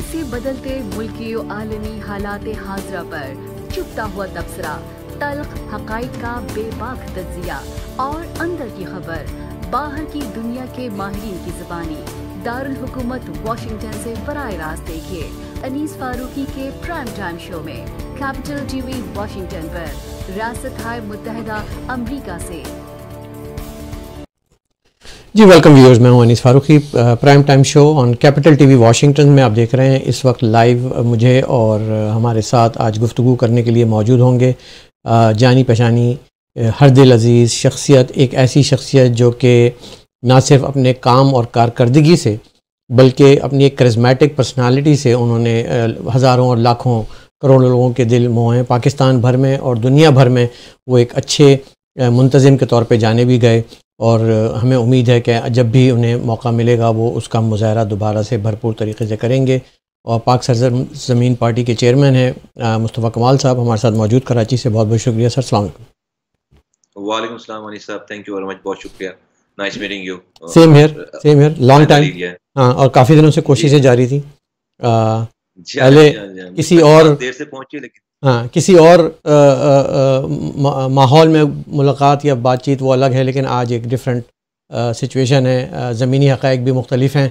से बदलते मुल्की और आलमी हालात हाजरा पर चुपता हुआ तबसरा, तल्ख हकाइक का बेबाक तज्जिया और अंदर की खबर बाहर की दुनिया के माहिरीन की जुबानी। दारुल हुकूमत वाशिंगटन से बराह रास्त देखिए अनीस फारूकी के प्राइम टाइम शो में कैपिटल टीवी वाशिंगटन पर, रियासत हाय मुत्तहिदा अमरीका से। जी वेलकम व्यूअर्स, मैं हूं Anees Farooqui. Prime time show on Capital TV Washington में आप देख रहे हैं। इस वक्त लाइव मुझे और हमारे साथ आज गुफ्तगू करने के लिए मौजूद होंगे जानी पहचानी हरदिल अजीज़ शख्सियत, एक ऐसी शख्सियत जो कि ना सिर्फ अपने काम और कारकर्दगी से बल्कि अपनी एक करिस्मेटिक पर्सनालिटी से उन्होंने हज़ारों और लाखों करोड़ों लोगों के दिल मोहे। पाकिस्तान भर में और दुनिया भर में वो एक अच्छे मुंतज़िम के तौर पे जाने भी गए और हमें उम्मीद है कि जब भी उन्हें मौका मिलेगा वो उसका मुज़ाहरा दोबारा से भरपूर तरीके से करेंगे। और पाक सरज़मीन पार्टी के चेयरमैन हैं मुस्तफ़ा कमाल साहब हमारे साथ मौजूद, कराची से। बहुत बहुत शुक्रिया सर। अस्सलाम वालेकुम। वालेकुम सलाम अनीस साहब, थैंक यू वेरी मच, बहुत शुक्रिया। Nice meeting you. Same here, long time. हाँ, और काफ़ी दिनों से कोशिशें जारी थी। पहले किसी और देर से पहुंची, लेकिन हाँ किसी और माहौल में मुलाकात या बातचीत वो अलग है, लेकिन आज एक डिफरेंट सिचुएशन है। ज़मीनी हक़ाइक़ भी मुख्तलिफ हैं,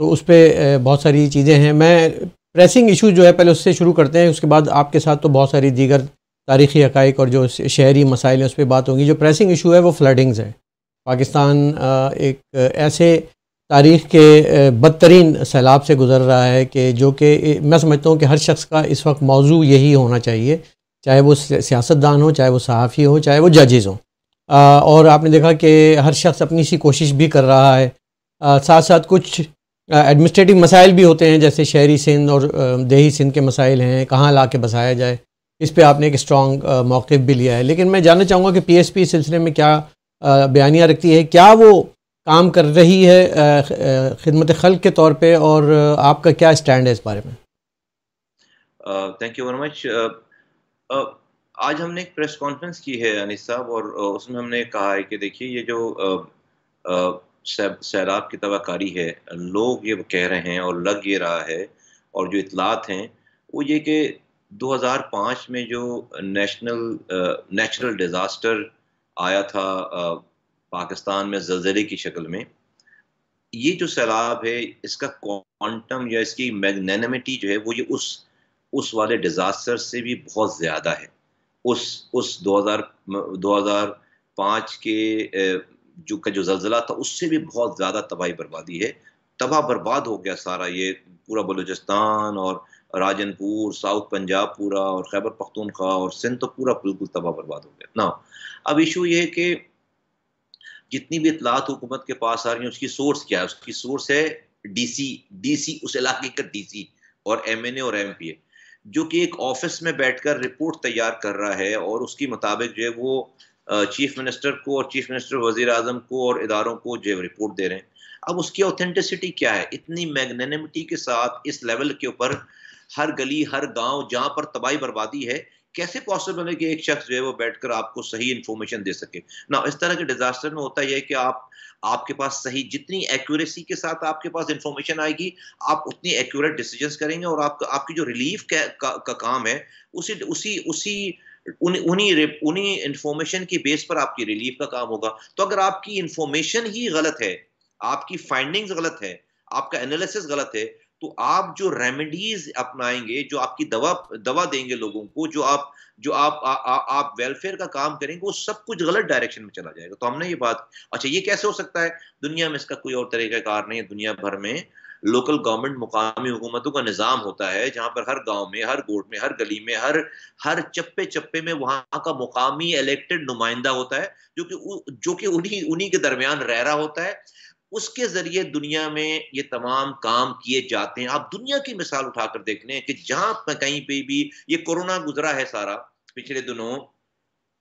तो उस पर बहुत सारी चीज़ें हैं। मैं प्रेसिंग इशू जो है पहले उससे शुरू करते हैं, उसके बाद आपके साथ तो बहुत सारी दीगर तारीख़ी हक़ाइक़ और जो शहरी मसाइल हैं उस पर बात होगी। जो प्रेसिंग इशू है वो फ्लडिंग्स है। पाकिस्तान एक ऐसे तारीख़ के बदतरीन सैलाब से गुज़र रहा है कि जो कि मैं समझता हूँ कि हर शख्स का इस वक्त मौजू यही होना चाहिए, चाहे वो सियासतदान हो, चाहे वो सहाफ़ी हो, चाहे वो जजेज़ हों। और आपने देखा कि हर शख्स अपनी सी कोशिश भी कर रहा है। साथ साथ कुछ एडमिनिस्ट्रेटिव मसाइल भी होते हैं, जैसे शहरी सिंध और देही सिंध के मसाइल हैं, कहाँ ला के बसाया जाए। इस पर आपने एक स्ट्रॉन्ग मौक़िफ़ भी लिया है। लेकिन मैं जानना चाहूँगा कि PSP इस सिलसिले में क्या बयानिया रखती है, क्या वो काम कर रही है खिदमत खल्क के तौर पे, और आपका क्या स्टैंड है इस बारे में? Thank you very much. आज हमने एक प्रेस कॉन्फ्रेंस की है अनीस साहब, और उसमें हमने कहा है कि देखिए ये जो सैलाब की तबाहकारी है, लोग ये कह रहे हैं और लग ये रहा है, और जो इतलात हैं वो ये कि 2005 में जो नेचुरल डिज़ास्टर आया था पाकिस्तान में ज़लज़ले की शक्ल में, ये जो सैलाब है इसका क्वांटम या इसकी मैग्नेनिमिटी जो है वो ये उस वाले डिज़ास्टर से भी बहुत ज़्यादा है। उस 2005 के जो ज़लज़ला था उससे भी बहुत ज़्यादा तबाही बर्बादी है। तबाह बर्बाद हो गया सारा ये पूरा बलूचिस्तान और राजनपुर, साउथ पंजाब पूरा, और खैबर पख्तूनख्वा और सिंध तो पूरा बिल्कुल तबाह बर्बाद हो गया ना। अब इशू ये है कि जितनी भी इतलात हुकूमत के पास आ रही है उसकी सोर्स क्या है? उसकी सोर्स है डीसी उस इलाके का डीसी और MNA और MPA, जो कि एक ऑफिस में बैठकर रिपोर्ट तैयार कर रहा है और उसके मुताबिक जो है वो चीफ मिनिस्टर को और चीफ मिनिस्टर वजीर आजम को और इदारों को जो है रिपोर्ट दे रहे हैं। अब उसकी ऑथेंटिसिटी क्या है? इतनी मैग्नेनिमिटी के साथ इस लेवल के ऊपर हर गली हर गांव जहां पर तबाही बर्बादी है, कैसे पॉसिबल है कि एक शख्स जो है वो बैठकर आपको सही इंफॉर्मेशन दे सके ना? इस तरह के डिजास्टर में होता यह है कि आपके पास सही जितनी एक्यूरेसी के साथ आपके पास इंफॉर्मेशन आएगी, आप उतनी एक्यूरेट डिसीजंस करेंगे, और आपकी जो रिलीफ का काम है उन्हीं इंफॉर्मेशन की बेस पर आपकी रिलीफ का काम होगा। तो अगर आपकी इंफॉर्मेशन ही गलत है, आपकी फाइंडिंग्स गलत है, आपका एनालिसिस गलत है, तो आप जो रेमेडीज अपनाएंगे, जो आपकी दवा देंगे लोगों को, आप वेलफेयर का काम करेंगे, वो सब कुछ गलत डायरेक्शन में चला जाएगा। तो हमने ये बात, अच्छा ये कैसे हो सकता है? दुनिया में इसका कोई और तरीकाकार नहीं है। दुनिया भर में लोकल गवर्नमेंट, मुकामी हुकूमतों का निज़ाम होता है, जहां पर हर गांव में, हर गोट में, हर गली में, हर चप्पे चप्पे में वहां का मुकामी इलेक्टेड नुमाइंदा होता है, जो कि उन्हीं के दरमियान रह रहा होता है। उसके ज़रिए दुनिया में ये तमाम काम किए जाते हैं। आप दुनिया की मिसाल उठाकर देख लें कि जहाँ पे कहीं पे भी ये कोरोना गुजरा है सारा पिछले दिनों,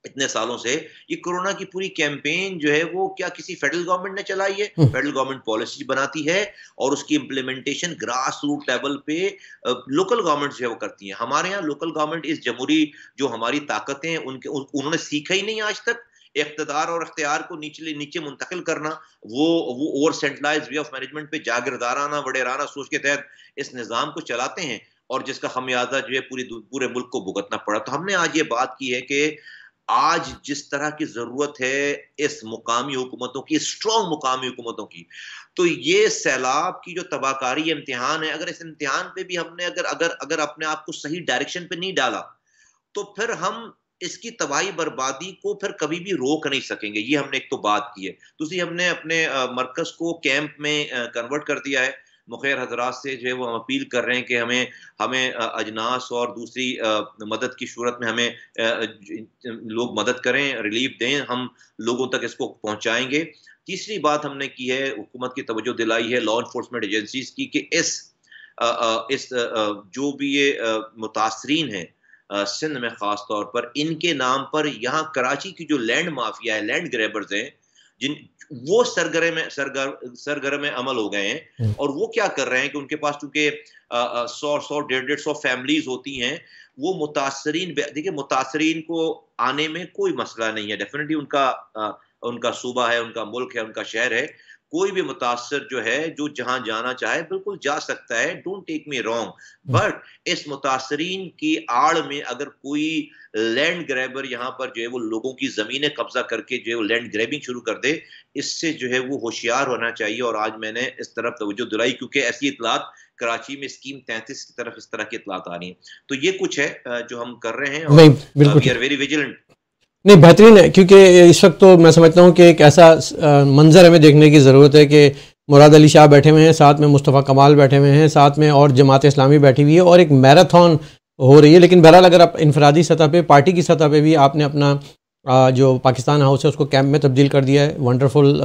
इतने सालों से ये कोरोना की पूरी कैंपेन जो है वो क्या किसी फेडरल गवर्नमेंट ने चलाई है? फेडरल गवर्नमेंट पॉलिसी बनाती है और उसकी इम्प्लीमेंटेशन ग्रास रूट लेवल पे लोकल गवर्नमेंट जो है वो करती है। हमारे यहाँ लोकल गवर्नमेंट इस जमहूरी जो हमारी ताकतें हैं उन्होंने सीखा ही नहीं आज तक। इख्तिदार और इख्तियार को नीचे मुंतकिल करना, वो over centralize way of management पे जागीरदाराना वडेराना सोच के तहत इस निज़ाम को चलाते हैं और जिसका खमियाजा जो है पूरे मुल्क को भुगतना पड़ा। तो हमने आज ये बात की है कि आज जिस तरह की जरूरत है इस मुकामी हुकूमतों की, स्ट्रॉन्ग मुकामी हुकूमतों की, तो ये सैलाब की जो तबाहकारी इम्तिहान है, अगर इस इम्तिहान पे भी हमने अगर अपने आप को सही डायरेक्शन पे नहीं डाला तो फिर हम इसकी तबाही बर्बादी को फिर कभी भी रोक नहीं सकेंगे। ये हमने एक तो बात की है। दूसरी, हमने अपने मरकज को कैंप में कन्वर्ट कर दिया है। मुखैर हजरात से जो है वो हम अपील कर रहे हैं कि हमें अजनास और दूसरी मदद की सूरत में हमें लोग मदद करें, रिलीफ दें, हम लोगों तक इसको पहुंचाएंगे। तीसरी बात हमने की है, हुकूमत की तवज्जो दिलाई है लॉ इन्फोर्समेंट एजेंसीज की कि इस जो भी ये मुतासरीन हैं सिंध में ख़ास तौर पर, इनके नाम पर यहाँ कराची की जो लैंड माफिया है, लैंड ग्रैबर्स हैं, वो सरगर्म अमल हो गए हैं। और वो क्या कर रहे हैं कि उनके पास चूंकि 100-150 फैमिलीज होती हैं, वो मुतासरीन, देखिए मुतासरीन को आने में कोई मसला नहीं है, डेफिनेटली उनका सूबा है, उनका मुल्क है, उनका शहर है, कोई भी मुतासर जो है जो जहां जाना चाहे बिल्कुल जा सकता है, don't take me wrong, but इस मुतासरीन की आड़ में अगर कोई लैंड ग्रैबर यहाँ पर जो है वो लोगों की जमीनें कब्जा करके जो है वो लैंड ग्रैबिंग शुरू कर दे, इससे जो है वो होशियार होना चाहिए। और आज मैंने इस तरफ तवज्जो दिलाई क्योंकि ऐसी इतलात कराची में स्कीम 33 की तरफ इस तरह की इतलात आ रही हैं। तो ये कुछ है जो हम कर रहे हैं और वी आर वेरी विजिलेंट। नहीं, बेहतरीन है, क्योंकि इस वक्त तो मैं समझता हूँ कि एक ऐसा मंजर हमें देखने की ज़रूरत है कि मुराद अली शाह बैठे हुए हैं, साथ में मुस्तफ़ा कमाल बैठे हुए हैं, साथ में और जमात इस्लामी बैठी हुई है और एक मैराथन हो रही है। लेकिन बहरहाल अगर आप इनफरादी सतह पे, पार्टी की सतह पे भी आपने अपना जो पाकिस्तान हाउस है उसको कैंप में तब्दील कर दिया है, वंडरफुल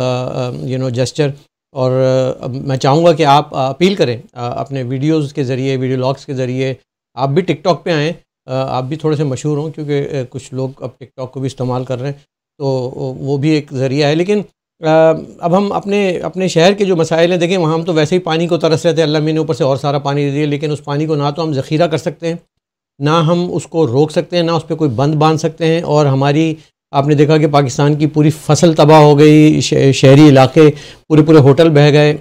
जेस्चर। और मैं चाहूँगा कि आप अपील करें अपने वीडियोज़ के ज़रिए, वीडियो लॉग्स के ज़रिए, आप भी टिकटॉक पे आएँ, आप भी थोड़े से मशहूर हों, क्योंकि कुछ लोग अब टिकटॉक को भी इस्तेमाल कर रहे हैं, तो वो भी एक ज़रिया है। लेकिन अब हम अपने शहर के जो मसाइल हैं, देखें वहाँ हम तो वैसे ही पानी को तरस रहे थे, अल्लाह ने ऊपर से और सारा पानी दे दिया, लेकिन उस पानी को ना तो हम ज़ख़ीरा कर सकते हैं, ना हम उसको रोक सकते हैं, ना उस पर कोई बंद बांध सकते हैं। और हमारी, आपने देखा कि पाकिस्तान की पूरी फसल तबाह हो गई, शहरी इलाके पूरे होटल बह गए।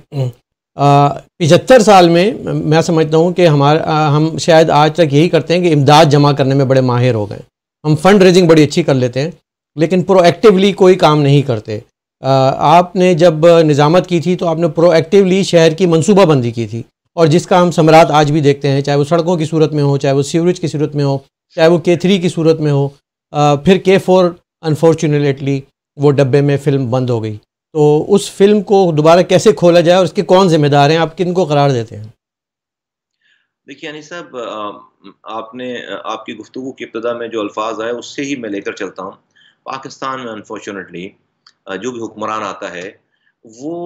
75 साल में मैं समझता हूँ कि हम शायद आज तक यही करते हैं कि इमदाद जमा करने में बड़े माहिर हो गए। हम फंड रेजिंग बड़ी अच्छी कर लेते हैं, लेकिन प्रोएक्टिवली कोई काम नहीं करते। आपने जब निज़ामत की थी तो आपने प्रोएक्टिवली शहर की मनसूबाबंदी की थी, और जिसका हम समरात आज भी देखते हैं, चाहे वो सड़कों की सूरत में हो, चाहे वो सीवरेज की सूरत में हो, चाहे वो K3 की सूरत में हो। फिर K4 अनफॉर्चुनेटली वो डब्बे में फ़िल्म बंद हो गई। तो उस फिल्म को दोबारा कैसे खोला जाए और उसके कौन जिम्मेदार हैं, आप किन को करार देते हैं? देखिए अनीस साहब, आपने आपकी गुफ्तगू की इब्तिदा में जो अल्फाज आए उससे ही मैं लेकर चलता हूँ। पाकिस्तान में अनफॉर्चुनेटली जो भी हुक्मरान आता है वो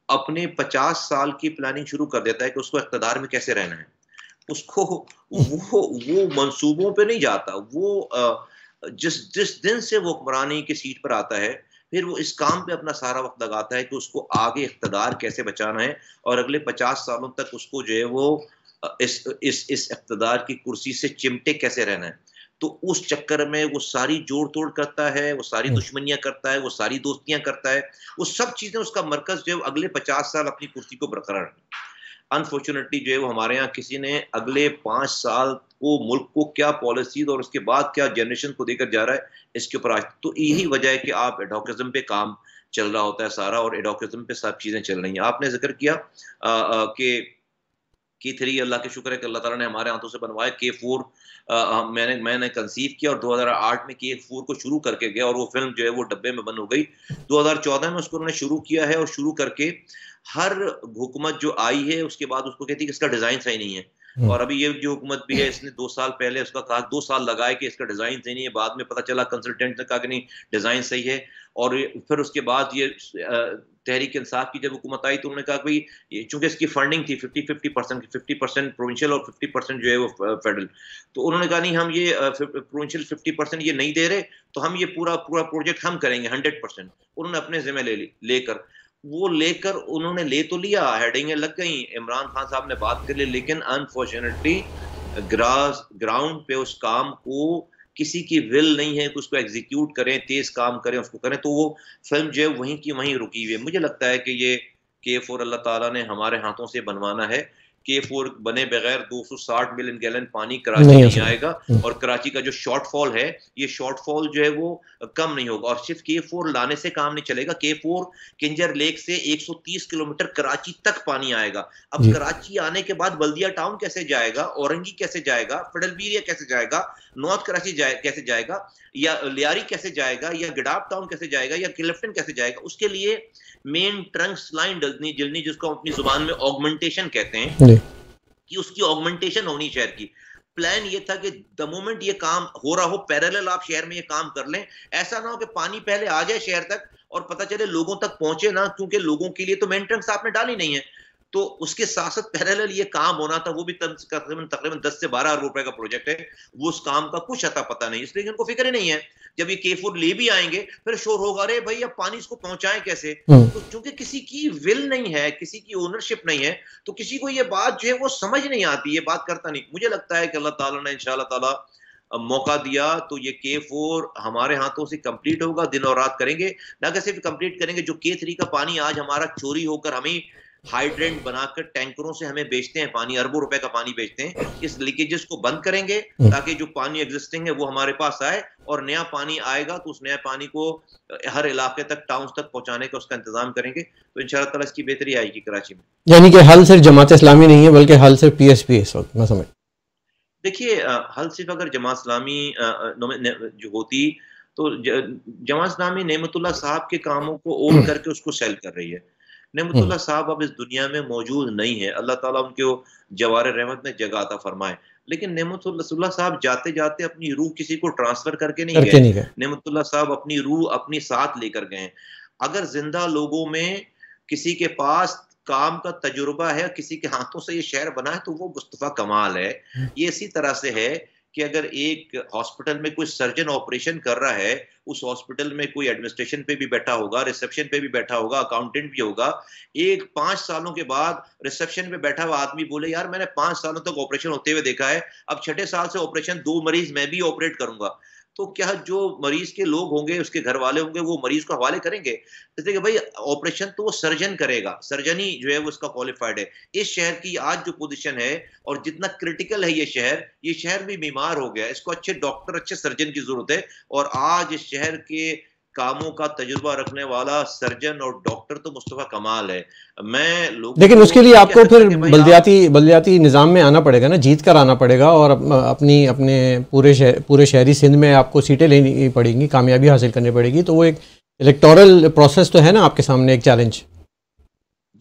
अपने 50 साल की प्लानिंग शुरू कर देता है कि उसको इख्तिदार में कैसे रहना है। उसको वो मंसूबों पे नहीं जाता। वो जिस दिन से वो हुक्मरानी की सीट पर आता है, फिर वो इस काम पे अपना सारा वक्त लगाता है कि उसको आगे इख्तिदार कैसे बचाना है और अगले 50 सालों तक उसको जो है वो इस इख्तिदार की कुर्सी से चिमटे कैसे रहना है। तो उस चक्कर में वो सारी जोड़ तोड़ करता है, वो सारी दुश्मनियां करता है, वो सारी दोस्तियां करता है, वो सब चीजें उसका मरकज जो है अगले 50 साल अपनी कुर्सी को बरकरार रखना। अनफॉर्चुनेटली जो है वो हमारे यहाँ किसी ने अगले 5 साल को मुल्क को क्या पॉलिसीज और उसके बाद क्या जनरेशन को देकर जा रहा है, इसके ऊपर आज तो यही वजह है कि आप एडोकिज्म पे काम चल रहा होता है सारा, और एडोकिज्म पे सब चीजें चल रही हैं। आपने जिक्र किया कि K3 अल्लाह के शुक्र है कि अल्लाह ताला ने हमारे हाथों से बनवाया। K4 मैंने कंसीव किया और 2008 में K4 को शुरू करके गया और वो फिल्म जो है वो डब्बे में बंद हो गई। 2014 में उसको उन्होंने शुरू किया है और शुरू करके हर हुकूमत जो आई है उसके बाद उसको कहती है कि इसका डिजाइन सही नहीं है। और अभी ये जो हुकूमत भी है इसने 2 साल पहले उसका कहा, 2 साल लगाए कि इसका डिजाइन सही नहीं है, बाद में पता चला कंसल्टेंट ने कहा कि नहीं डिजाइन सही है। और फिर उसके बाद ये तहरीक इंसाफ की जब हुकूमत आई तो उन्होंने कहा भाई चूंकि इसकी फंडिंग थी 50% प्रोविंशियल और 50% जो है वो फेडरल, तो उन्होंने कहा नहीं हम ये प्रोविंशियल 50% ये नहीं दे रहे, तो हम ये पूरा प्रोजेक्ट हम करेंगे 100%। उन्होंने अपने जिम्मे लेकर उन्होंने ले तो लिया, हेडिंगें लग गई, इमरान खान साहब ने बात कर ली, लेकिन अनफॉर्चुनेटली ग्राउंड पे उस काम को किसी की विल नहीं है कि उसको एग्जीक्यूट करें, तेज काम करें, उसको करें, तो वो फिल्म जो है वहीं की वहीं रुकी हुई है। मुझे लगता है कि ये K4 अल्लाह ताला ने हमारे हाथों से बनवाना है। K4 बने बगैर 260 मिलियन गैलन पानी कराची नहीं हो नहीं सकता। आएगा, और कराची का जो शॉर्टफॉल है, ये शॉर्टफॉल जो है वो कम नहीं होगा। और सिर्फ K4 लाने से काम नहीं चलेगा। K4 किंजर लेक से 130 किलोमीटर कराची तक पानी आएगा। अब जी कराची आने के बाद बल्दिया टाउन कैसे जाएगा, औरंगी कैसे जाएगा, फिडलबीरिया कैसे जाएगा, नॉर्थ कराची कैसे जाएगा, या लियारी कैसे जाएगा, या गिडाप टाउन कैसे जाएगा, या क्लिफ्टन कैसे जाएगा? उसके लिए मेन ट्रंक्स लाइन जलनी, जिसको हम अपनी जुबान में ऑगमेंटेशन कहते हैं, जी कि उसकी ऑगमेंटेशन होनी शहर की। प्लान ये था कि द मोमेंट ये काम हो रहा हो, पैरेलल आप शहर में ये काम कर लें। ऐसा ना हो कि पानी पहले आ जाए शहर तक और पता चले लोगों तक पहुंचे ना, क्योंकि लोगों के लिए तो मेन ट्रंक्स आपने डाली नहीं है। तो उसके साथ साथ पैरेलल ये काम होना था, वो भी तकरीबन 10 से 12 अरब रुपए का प्रोजेक्ट है। वो उस काम का कुछ अता पता नहीं, इसलिए उनको फिक्र ही नहीं है। जब ये K4 ले भी आएंगे, फिर शोर होगा, अरे भाई अब पानी इसको पहुंचाएं कैसे? तो चूंकि किसी की विल नहीं है, किसी की ओनरशिप नहीं है, तो किसी को ये बात जो है वो समझ नहीं आती, ये बात करता नहीं। मुझे लगता है कि अल्लाह ताला ने इंशाअल्लाह ताला मौका दिया तो ये K4 हमारे हाथों से कंप्लीट होगा। दिन और रात करेंगे, ना कि सिर्फ कंप्लीट करेंगे, जो K3 का पानी आज हमारा चोरी होकर हमें हाइड्रेंट बनाकर टैंकरों से हमें बेचते हैं, पानी अरबों रुपए का पानी बेचते हैं, इस लीकेजेस को बंद करेंगे ताकि जो पानी एग्जिस्टिंग है वो हमारे पास आए, और नया पानी आएगा तो उस नया पानी को हर इलाके तक, टाउन्स तक पहुंचाने का उसका इंतजाम करेंगे। तो इंशाअल्लाह ताला इसकी बेहतरी आएगी कराची में। यानी कि हल सिर्फ जमात इस्लामी नहीं है बल्कि हल सिर्फ PSP है इस वक्त, मैं समझ। देखिए हल सिर्फ अगर जमात इस्लामी जो होती तो जमात इस्लामी नेमतुल्लाह साहब के कामों को ओन करके उसको सेल कर रही है। नेमतुल्लाह साहब अब इस दुनिया में मौजूद नहीं है, अल्लाह ताला उनको जवार रहमत में जगह अता फरमाए। लेकिन नेमतुल्लाह साहब जाते जाते अपनी रूह किसी को ट्रांसफर करके नहीं गए। नेमतुल्लाह साहब अपनी रूह अपनी साथ लेकर गए। अगर जिंदा लोगों में किसी के पास काम का तजुर्बा है, किसी के हाथों से ये शहर बना है, तो वो मुस्तफ़ा कमाल है। ये इसी तरह से है कि अगर एक हॉस्पिटल में कोई सर्जन ऑपरेशन कर रहा है, उस हॉस्पिटल में कोई एडमिनिस्ट्रेशन पे भी बैठा होगा, रिसेप्शन पे भी बैठा होगा, अकाउंटेंट भी होगा। एक 5 सालों के बाद रिसेप्शन पे बैठा हुआ आदमी बोले, यार मैंने 5 सालों तक ऑपरेशन होते हुए देखा है, अब 6ठे साल से ऑपरेशन 2 मरीज मैं भी ऑपरेट करूंगा। तो क्या जो मरीज के लोग होंगे, उसके घर वाले होंगे, वो मरीज को हवाले करेंगे? जैसे कि भाई ऑपरेशन तो वो सर्जन करेगा, सर्जन ही जो है वो उसका क्वालिफाइड है। इस शहर की आज जो पोजीशन है और जितना क्रिटिकल है ये शहर भी बीमार हो गया है। इसको अच्छे डॉक्टर, अच्छे सर्जन की जरूरत है। और आज इस शहर के कामों का तजुर्बा रखने वाला सर्जन और डॉक्टर तो मुस्तफा कमाल है। मैं लोगों लेकिन उसके लिए आपको फिर भाई बल्दियाती निज़ाम में आना पड़ेगा ना, जीत कर आना पड़ेगा, और अपने पूरे शहरी सिंध में आपको सीटें लेनी पड़ेंगी, कामयाबी हासिल करनी पड़ेगी। तो वो एक इलेक्टोरल प्रोसेस तो है ना आपके सामने, एक चैलेंज।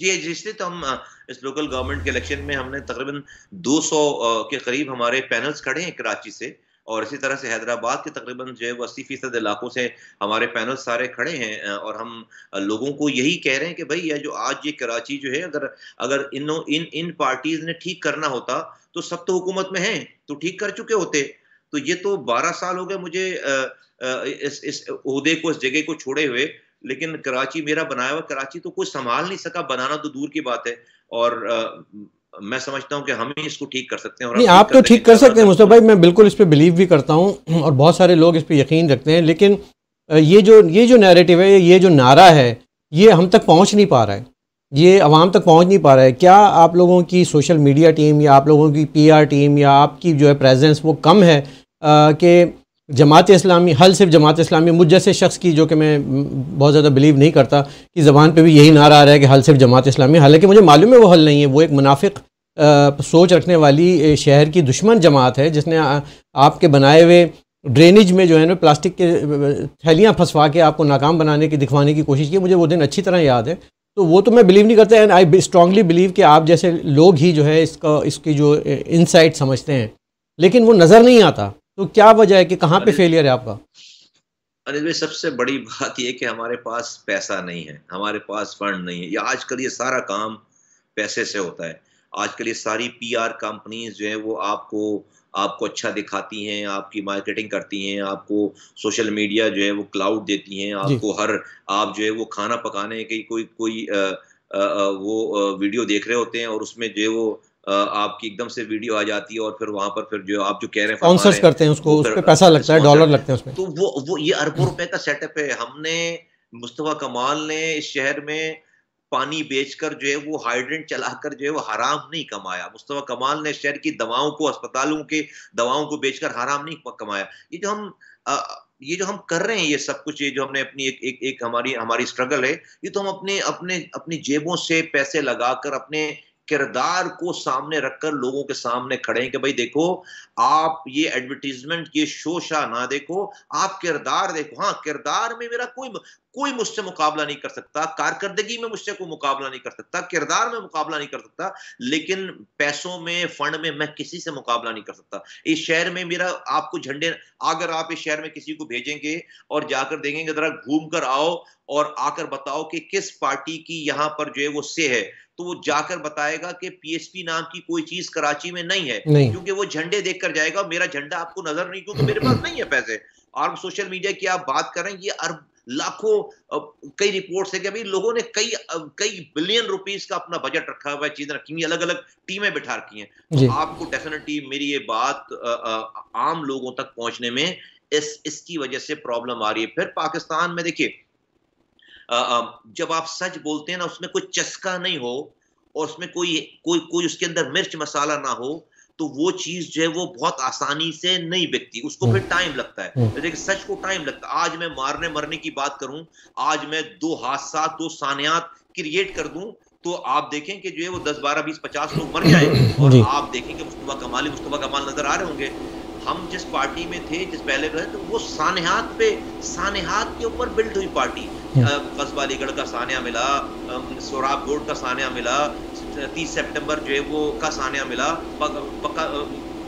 जी, जिससे तो हम इस लोकल गवर्नमेंट के इलेक्शन में हमने तकरीबन 200 के करीब हमारे पैनल्स खड़े हैं कराची से, और इसी तरह से हैदराबाद के तकरीबन जो है वो 80% इलाकों से हमारे पैनल सारे खड़े हैं। और हम लोगों को यही कह रहे हैं कि भाई ये जो आज ये कराची जो है, अगर इन पार्टीज ने ठीक करना होता तो सब तो हुकूमत में हैं, तो ठीक कर चुके होते। तो ये तो 12 साल हो गए मुझे इस ओहदे को, इस जगह को छोड़े हुए, लेकिन कराची मेरा बनाया हुआ कराची तो कोई संभाल नहीं सका, बनाना तो दूर की बात है। और मैं समझता हूं कि हम ही इसको ठीक कर सकते हैं। और नहीं, आप तो ठीक कर सकते हैं मुस्तफा भाई, मैं बिल्कुल इस पे बिलीव भी करता हूं और बहुत सारे लोग इस पे यकीन रखते हैं। लेकिन ये जो नैरेटिव है, ये जो नारा है, ये हम तक पहुंच नहीं पा रहा है, ये आवाम तक पहुंच नहीं पा रहा है। क्या आप लोगों की सोशल मीडिया टीम या आप लोगों की PR टीम या आपकी जो है प्रेजेंस वो कम है कि जमात इस्लामी, हल सिर्फ जमात इस्लामी, मुझ जैसे शख्स की जो कि मैं बहुत ज़्यादा बिलीव नहीं करता कि ज़बान पे भी यही नारा आ रहा है कि हल सिर्फ जमात इस्लामी, हालांकि मुझे मालूम है वो हल नहीं है, वो एक मुनाफिक सोच रखने वाली शहर की दुश्मन जमात है, जिसने आपके बनाए हुए ड्रेनेज में जो है ना प्लास्टिक के थैलियाँ फंसवा के आपको नाकाम बनाने की, दिखवाने की कोशिश की। मुझे वो दिन अच्छी तरह याद है। तो वो तो मैं बिलीव नहीं करता, एंड आई स्ट्रांगली बिलीव कि आप जैसे लोग ही जो है इसकी जो इनसाइट समझते हैं, लेकिन वो नज़र नहीं आता। तो क्या वजह है कि कहाँ पे फेलियर है आपका? अनिल भाई, सबसे बड़ी बात यह कि हमारे पास पैसा नहीं है, हमारे पास फंड नहीं है। ये आजकल ये सारा काम पैसे से होता है। आजकल ये सारी PR कंपनीज जो है वो आपको अच्छा दिखाती हैं, आपकी मार्केटिंग करती हैं, आपको सोशल मीडिया जो है वो क्लाउड देती हैं, आपको आप जो है वो खाना पकाने की कोई वो वीडियो देख रहे होते हैं और उसमें जो है वो आपकी एकदम से वीडियो आ जाती है और फिर वहां पर फिर जो आप जो कह रहे हैं स्पॉन्सर्स करते हैं उसको, वो उस फिर पे पैसा लगता है, डॉलर स्पॉन्सर, लगते हैं उसमें। तो वो ये अरबों रुपए का सेटअप है। हमने मुस्तफा कमाल ने इस शहर में पानी बेचकर जो है वो हाइड्रेंट चलाकर जो है वो हराम नहीं कमाया। मुस्तफा कमाल ने शहर की दवाओं को, अस्पतालों के दवाओं को बेचकर हराम नहीं कमाया। ये जो हम कर रहे हैं ये सब कुछ, ये जो हमने अपनी एक हमारी हमारी स्ट्रगल है, ये तो हम अपने अपने अपनी जेबों से पैसे लगाकर अपने किरदार को सामने रखकर लोगों के सामने खड़े हैं कि भाई देखो, आप ये एडवर्टीजमेंट, ये शोशा ना देखो, आप किरदार देखो। हाँ, किरदार में मेरा कोई मुझसे मुकाबला नहीं कर सकता, कारकर्दगी में मुझसे कोई मुकाबला नहीं कर सकता, किरदार में मुकाबला नहीं कर सकता, लेकिन पैसों में, फंड में मैं किसी से मुकाबला नहीं कर सकता। इस शहर में मेरा आपको झंडे, अगर आप इस शहर में किसी को भेजेंगे और जाकर देखेंगे जरा घूम कर आओ और आकर बताओ कि किस पार्टी की यहाँ पर जो है वो से है, तो वो जाकर बताएगा कि पीएसपी नाम की कोई चीज कराची में नहीं है, क्योंकि वो झंडे देखकर जाएगा। मेरा झंडा आपको नजर नहीं, क्योंकि मेरे पास नहीं है पैसे। और सोशल मीडिया की आप बात करें, ये अरब लाखों, कई रिपोर्ट्स है कि भाई लोगों ने कई बिलियन रुपीस का अपना बजट रखा हुआ है, चीजें रखी हुई, अलग अलग टीमें बिठा रखी हैं। तो आपको डेफिनेटली मेरी ये बात आम लोगों तक पहुंचने में इसकी वजह से प्रॉब्लम आ रही है। फिर पाकिस्तान में देखिए, जब आप सच बोलते हैं ना, उसमें कोई चस्का नहीं हो और उसमें कोई उसके अंदर मिर्च मसाला ना हो, तो वो चीज जो है वो बहुत आसानी से नहीं बिकती, उसको फिर टाइम लगता है। देखिए, सच को टाइम लगता है। आज मैं मारने मरने की बात करूं, आज मैं 2 हादसा, 2 सानियात क्रिएट कर दूं, तो आप देखें कि जो है वो 10, 12, 20, 50 लोग मर जाएं, और आप देखें कि मुस्तफा कमाल नजर आ रहे होंगे। हम जिस पार्टी में थे, जिस पहले रहे, तो वो सानेहात के ऊपर बिल्ड हुई पार्टी। कस्बा अलीगढ़ का सानिया मिला, सोराब गोड का सानिया मिला, 30 सितंबर जो है वो का सानिया मिला,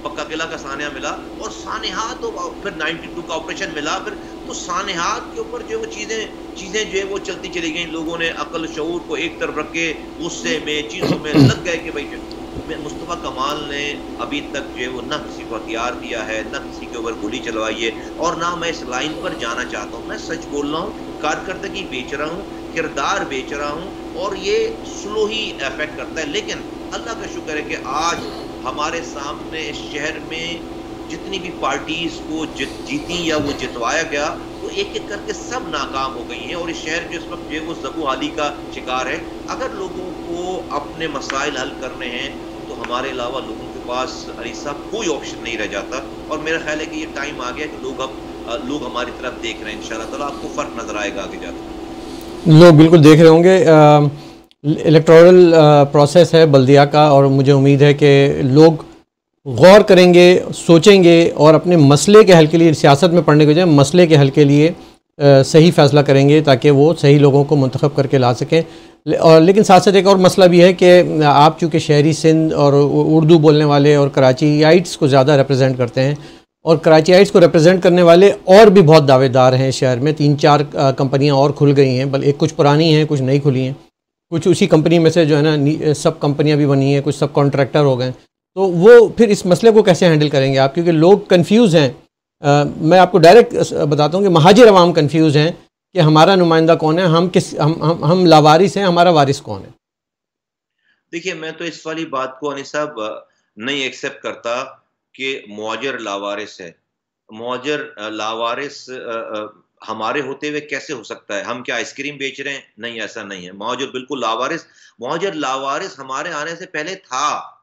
पक्का किला का सानिया मिला, और सानेहात, फिर 92 का ऑपरेशन मिला, फिर तो सानेहात के ऊपर जो है वो चीजें जो है वो चलती चली गई। लोगों ने अकल शऊर को एक तरफ रख के गुस्से में, चीजों में लग गए कि भाई मुस्तफा कमाल ने अभी तक जो है वो न किसी को हथियार दिया है, न किसी के ऊपर गोली चलवाई है, और ना मैं इस लाइन पर जाना चाहता हूँ। मैं सच बोल रहा हूँ, कारकर्दगी बेच रहा हूँ, किरदार बेच रहा हूँ, और ये स्लो ही इफेक्ट करता है। लेकिन अल्लाह का शुक्र है कि आज हमारे सामने इस शहर में जितनी भी पार्टीज को जीती या वो जितवाया गया, वो एक एक करके सब नाकाम हो गई हैं, और इस शहर जो इस वक्त जो है वो ज़बू हाली का शिकार है। अगर लोगों को अपने मसाइल हल करने हैं, तो हमारे अलावा लोगों के पास अली साहब कोई ऑप्शन नहीं रह जाता। और मेरा ख्याल है कि ये टाइम आ गया कि लोग हमारी तरफ देख रहे हैं। इंशाल्लाह ताला आपको फ़र्क नज़र आएगा आगे जाकर। लोग बिल्कुल देख रहे होंगे। इलेक्टोरल प्रोसेस है बल्दिया का, और मुझे उम्मीद है कि लोग गौर करेंगे, सोचेंगे, और अपने मसले के हल के लिए, सियासत में पढ़ने के बजाय मसले के हल के लिए सही फ़ैसला करेंगे, ताकि वो सही लोगों को मुंतखब करके ला सकें। और लेकिन साथ साथ एक और मसला भी है कि आप चूँकि शहरी सिंध और उर्दू बोलने वाले और कराचीइट्स को ज़्यादा रिप्रेजेंट करते हैं, और कराचीइट्स को रिप्रेजेंट करने वाले और भी बहुत दावेदार हैं शहर में। 3-4 कंपनियाँ और खुल गई हैं, बल्कि कुछ पुरानी हैं, कुछ नई खुली हैं, कुछ उसी कंपनी में से जो है ना सब कंपनियाँ भी बनी हैं, कुछ सब कॉन्ट्रैक्टर हो गए। तो वो फिर इस मसले को कैसे हैंडल करेंगे आप, क्योंकि लोग कंफ्यूज हैं। मैं आपको डायरेक्ट बताता हूँ कि महाजिर अवाम कंफ्यूज हैं कि हमारा नुमाइंदा कौन है, हम लावारिस हैं, हमारा वारिस कौन है। देखिए, मैं तो इस वाली बात को अनिस साहब नहीं एक्सेप्ट करता कि मुहाजिर लावारिस है। मुहाजिर लावारिस हमारे होते हुए कैसे हो सकता है? हम क्या आइसक्रीम बेच रहे हैं? नहीं, ऐसा नहीं है। मुहाजिर बिल्कुल लावारिस, मुहाजिर लावारिस हमारे आने से पहले था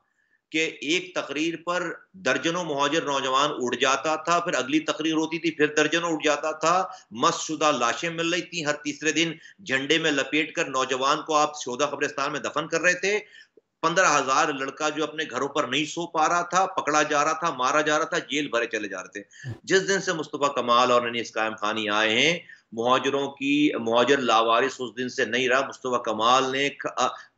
कि एक तकरीर पर दर्जनों मुहाजिर नौजवान उड़ जाता था, फिर अगली तकरीर होती थी, फिर दर्जनों उड़ जाता था, मस्शुदा लाशें मिल रही थी, हर तीसरे दिन झंडे में लपेट कर नौजवान को आप शोधा कब्रिस्तान में दफन कर रहे थे। 15,000 लड़का जो अपने घरों पर नहीं सो पा रहा था, पकड़ा जा रहा था, मारा जा रहा था, जेल भरे चले जा रहे थे। जिस दिन से मुस्तफा कमाल और अनीस कायम खानी आए हैं, मुहाजिर लावारिस उस दिन से नहीं रहा। मुस्तफा कमाल ने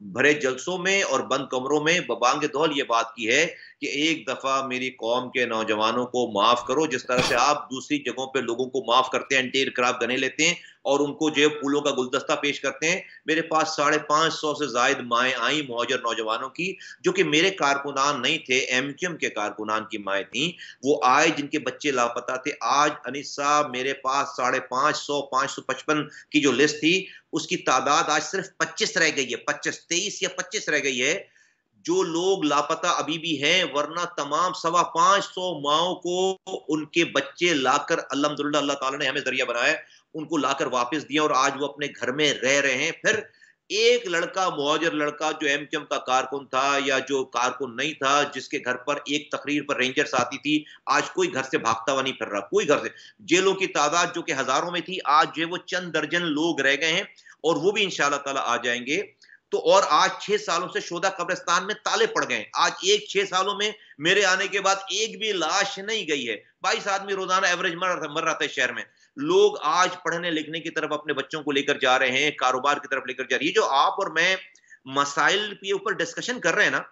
भरे जलसों में और बंद कमरों में बबांग दौल ये बात की है कि एक दफा मेरी कौम के नौजवानों को माफ करो, जिस तरह से आप दूसरी जगहों पे लोगों को माफ करते हैं, एंटी एयरक्राफ्ट गने लेते हैं और उनको जो फूलों का गुलदस्ता पेश करते हैं। मेरे पास 550 से जायद माएँ आई मुहाजिर नौजवानों की, जो कि मेरे कारकुनान नहीं थे, एमक्यूएम के कारकुनान की माएँ थी। वो आए जिनके बच्चे लापता थे। आज अनीस साहब मेरे पास 555 की जो लिस्ट थी, उसकी तादाद आज सिर्फ 25 रह गई है। 23 या 25 रह गई है। जो लोग लापता अभी भी हैं, वरना तमाम 525 माओं को उनके बच्चे लाकर अल्हम्दुलिल्लाह अल्लाह ताला ने हमें जरिया बनाया, उनको लाकर वापस दिया और आज वो अपने घर में रह रहे हैं। फिर एक लड़का, मुहाजिर लड़का जो एमक्यूएम का कारकुन था या जो कारकुन नहीं था, जिसके घर पर एक तकरीर पर रेंजर्स आती थी, आज कोई घर से भागता हुआ नहीं फिर रहा, कोई घर से। जेलों की तादाद जो कि हजारों में थी, आज जो है वो चंद दर्जन लोग रह गए हैं और वो भी इंशाअल्लाह ताला आ जाएंगे। तो और आज 6 सालों से शोधा कब्रिस्तान में ताले पड़ गए। आज 6 सालों में मेरे आने के बाद एक भी लाश नहीं गई है। 22 आदमी रोजाना एवरेज मर रहा था शहर में। लोग आज पढ़ने लिखने की तरफ अपने बच्चों को लेकर जा रहे हैं, कारोबार की तरफ लेकर जा रही है। जो आप और मैं मसाइल के ऊपर डिस्कशन कर रहे हैं ना,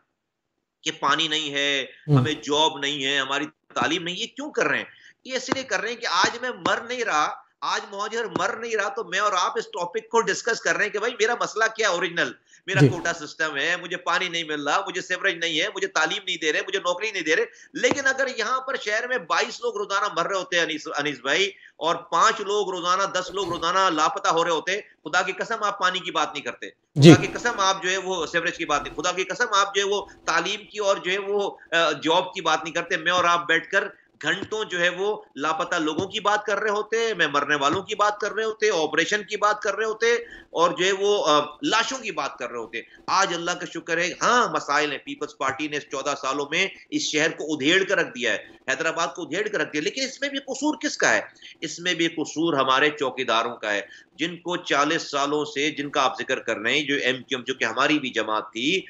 कि पानी नहीं है, हमें जॉब नहीं है, हमारी तालीम नहीं, ये क्यों कर रहे हैं? ये इसलिए कर रहे हैं कि आज मैं मर नहीं रहा, आज मुहाजिर मर नहीं रहा, तो मैं और आप इस टॉपिक को डिस्कस कर रहे हैं कि भाई मेरा मसला क्या ओरिजिनल, मेरा कोटा सिस्टम है, मुझे पानी नहीं मिल रहा, मुझे सेवरेज नहीं है, मुझे तालीम नहीं दे रहे, मुझे नौकरी नहीं दे रहे। लेकिन अगर यहाँ पर शहर में 22 लोग रोजाना मर रहे होते हैं अनीस भाई, और 5 लोग रोजाना, 10 लोग रोजाना लापता हो रहे होते, खुदा की कसम आप पानी की बात नहीं करते, खुदा की कसम आप जो है वो सेवरेज की बात नहीं, खुदा की कसम आप जो है वो तालीम की और जो है वो जॉब की बात नहीं करते। मैं और आप बैठकर घंटों जो है वो लापता लोगों की बात कर रहे होते, मैं मरने वालों की बात कर रहे होते, ऑपरेशन की बात कर रहे होते, और जो है वो लाशों की बात कर रहे होते। आज अल्लाह का शुक्र है, हाँ मसाइल है। पीपल्स पार्टी ने 14 सालों में इस शहर को उधेड़ कर रख दिया है, हैदराबाद को उधेड़ कर रख दिया। लेकिन इसमें भी कसूर किसका है? इसमें भी कसूर हमारे चौकीदारों का है, जिनको 40 सालों से, जिनका आप जिक्र कर रहे हैं, जो एमक्यूएम, जो कि हमारी भी जमात थी,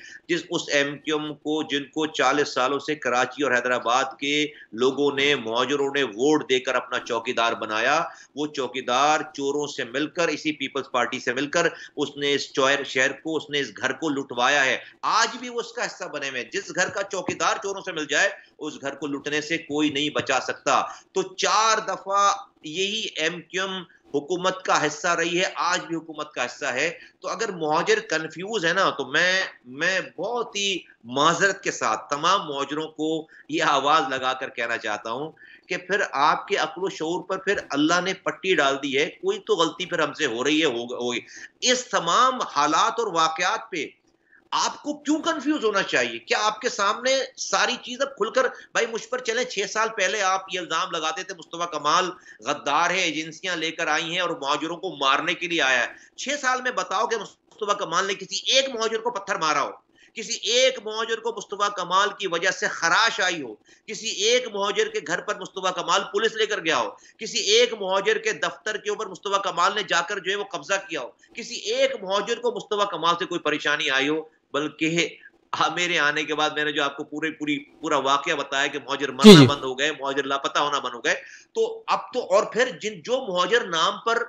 उस एमक्यूएम को, जिनको 40 सालों से कराची और हैदराबाद के लोगों ने, मुहाजिरों ने वोट देकर अपना चौकीदार बनाया, वो चौकीदार चोरों से मिलकर, इसी पीपल्स पार्टी से मिलकर, उसने इस शहर को, उसने इस घर को लुटवाया है। आज भी वो उसका हिस्सा बने हुए। जिस घर का चौकीदार चोरों से मिल जाए, उस घर को लुटने से कोई नहीं बचा सकता। तो 4 दफा यही एमक्यूएम हुकूमत का हिस्सा रही है, आज भी हुकूमत का हिस्सा है। तो अगर मुहाजिर कंफ्यूज है ना, तो मैं बहुत ही माजरत के साथ तमाम मुहाजिरों को ये आवाज लगाकर कहना चाहता हूं कि फिर आपके अक्ल शऊर पर फिर अल्लाह ने पट्टी डाल दी है, कोई तो गलती फिर हमसे हो रही है, होगी। इस तमाम हालात और वाकयात पे आपको क्यों कंफ्यूज होना चाहिए? क्या आपके सामने सारी चीज अब खुलकर, भाई मुझ पर चले, 6 साल पहले आप ये इल्जाम लगाते थे मुस्तफा कमाल गद्दार है, एजेंसियां लेकर आई हैं और मुहाजिरों को मारने के लिए आया है। 6 साल में बताओ कि मुस्तफा कमाल ने किसी एक मुहाजिर को पत्थर मारा हो, किसी एक मुहाजिर को मुस्तफा कमाल की वजह से खराश आई हो, किसी एक मुहाजिर के घर पर मुस्तफा कमाल पुलिस लेकर गया हो, किसी एक मुहाजिर के दफ्तर के ऊपर मुस्तफा कमाल ने जाकर जो है वो कब्जा किया हो, किसी एक मुहाजिर को मुस्तफा कमाल से कोई परेशानी आई हो। बल्कि मेरे आने के बाद मैंने जो आपको पूरा वाकया बताया कि मुहाजिर मरना बंद हो गए, मुहाजिर लापता होना बंद हो गए, तो अब तो, और फिर जो मुहाजिर नाम पर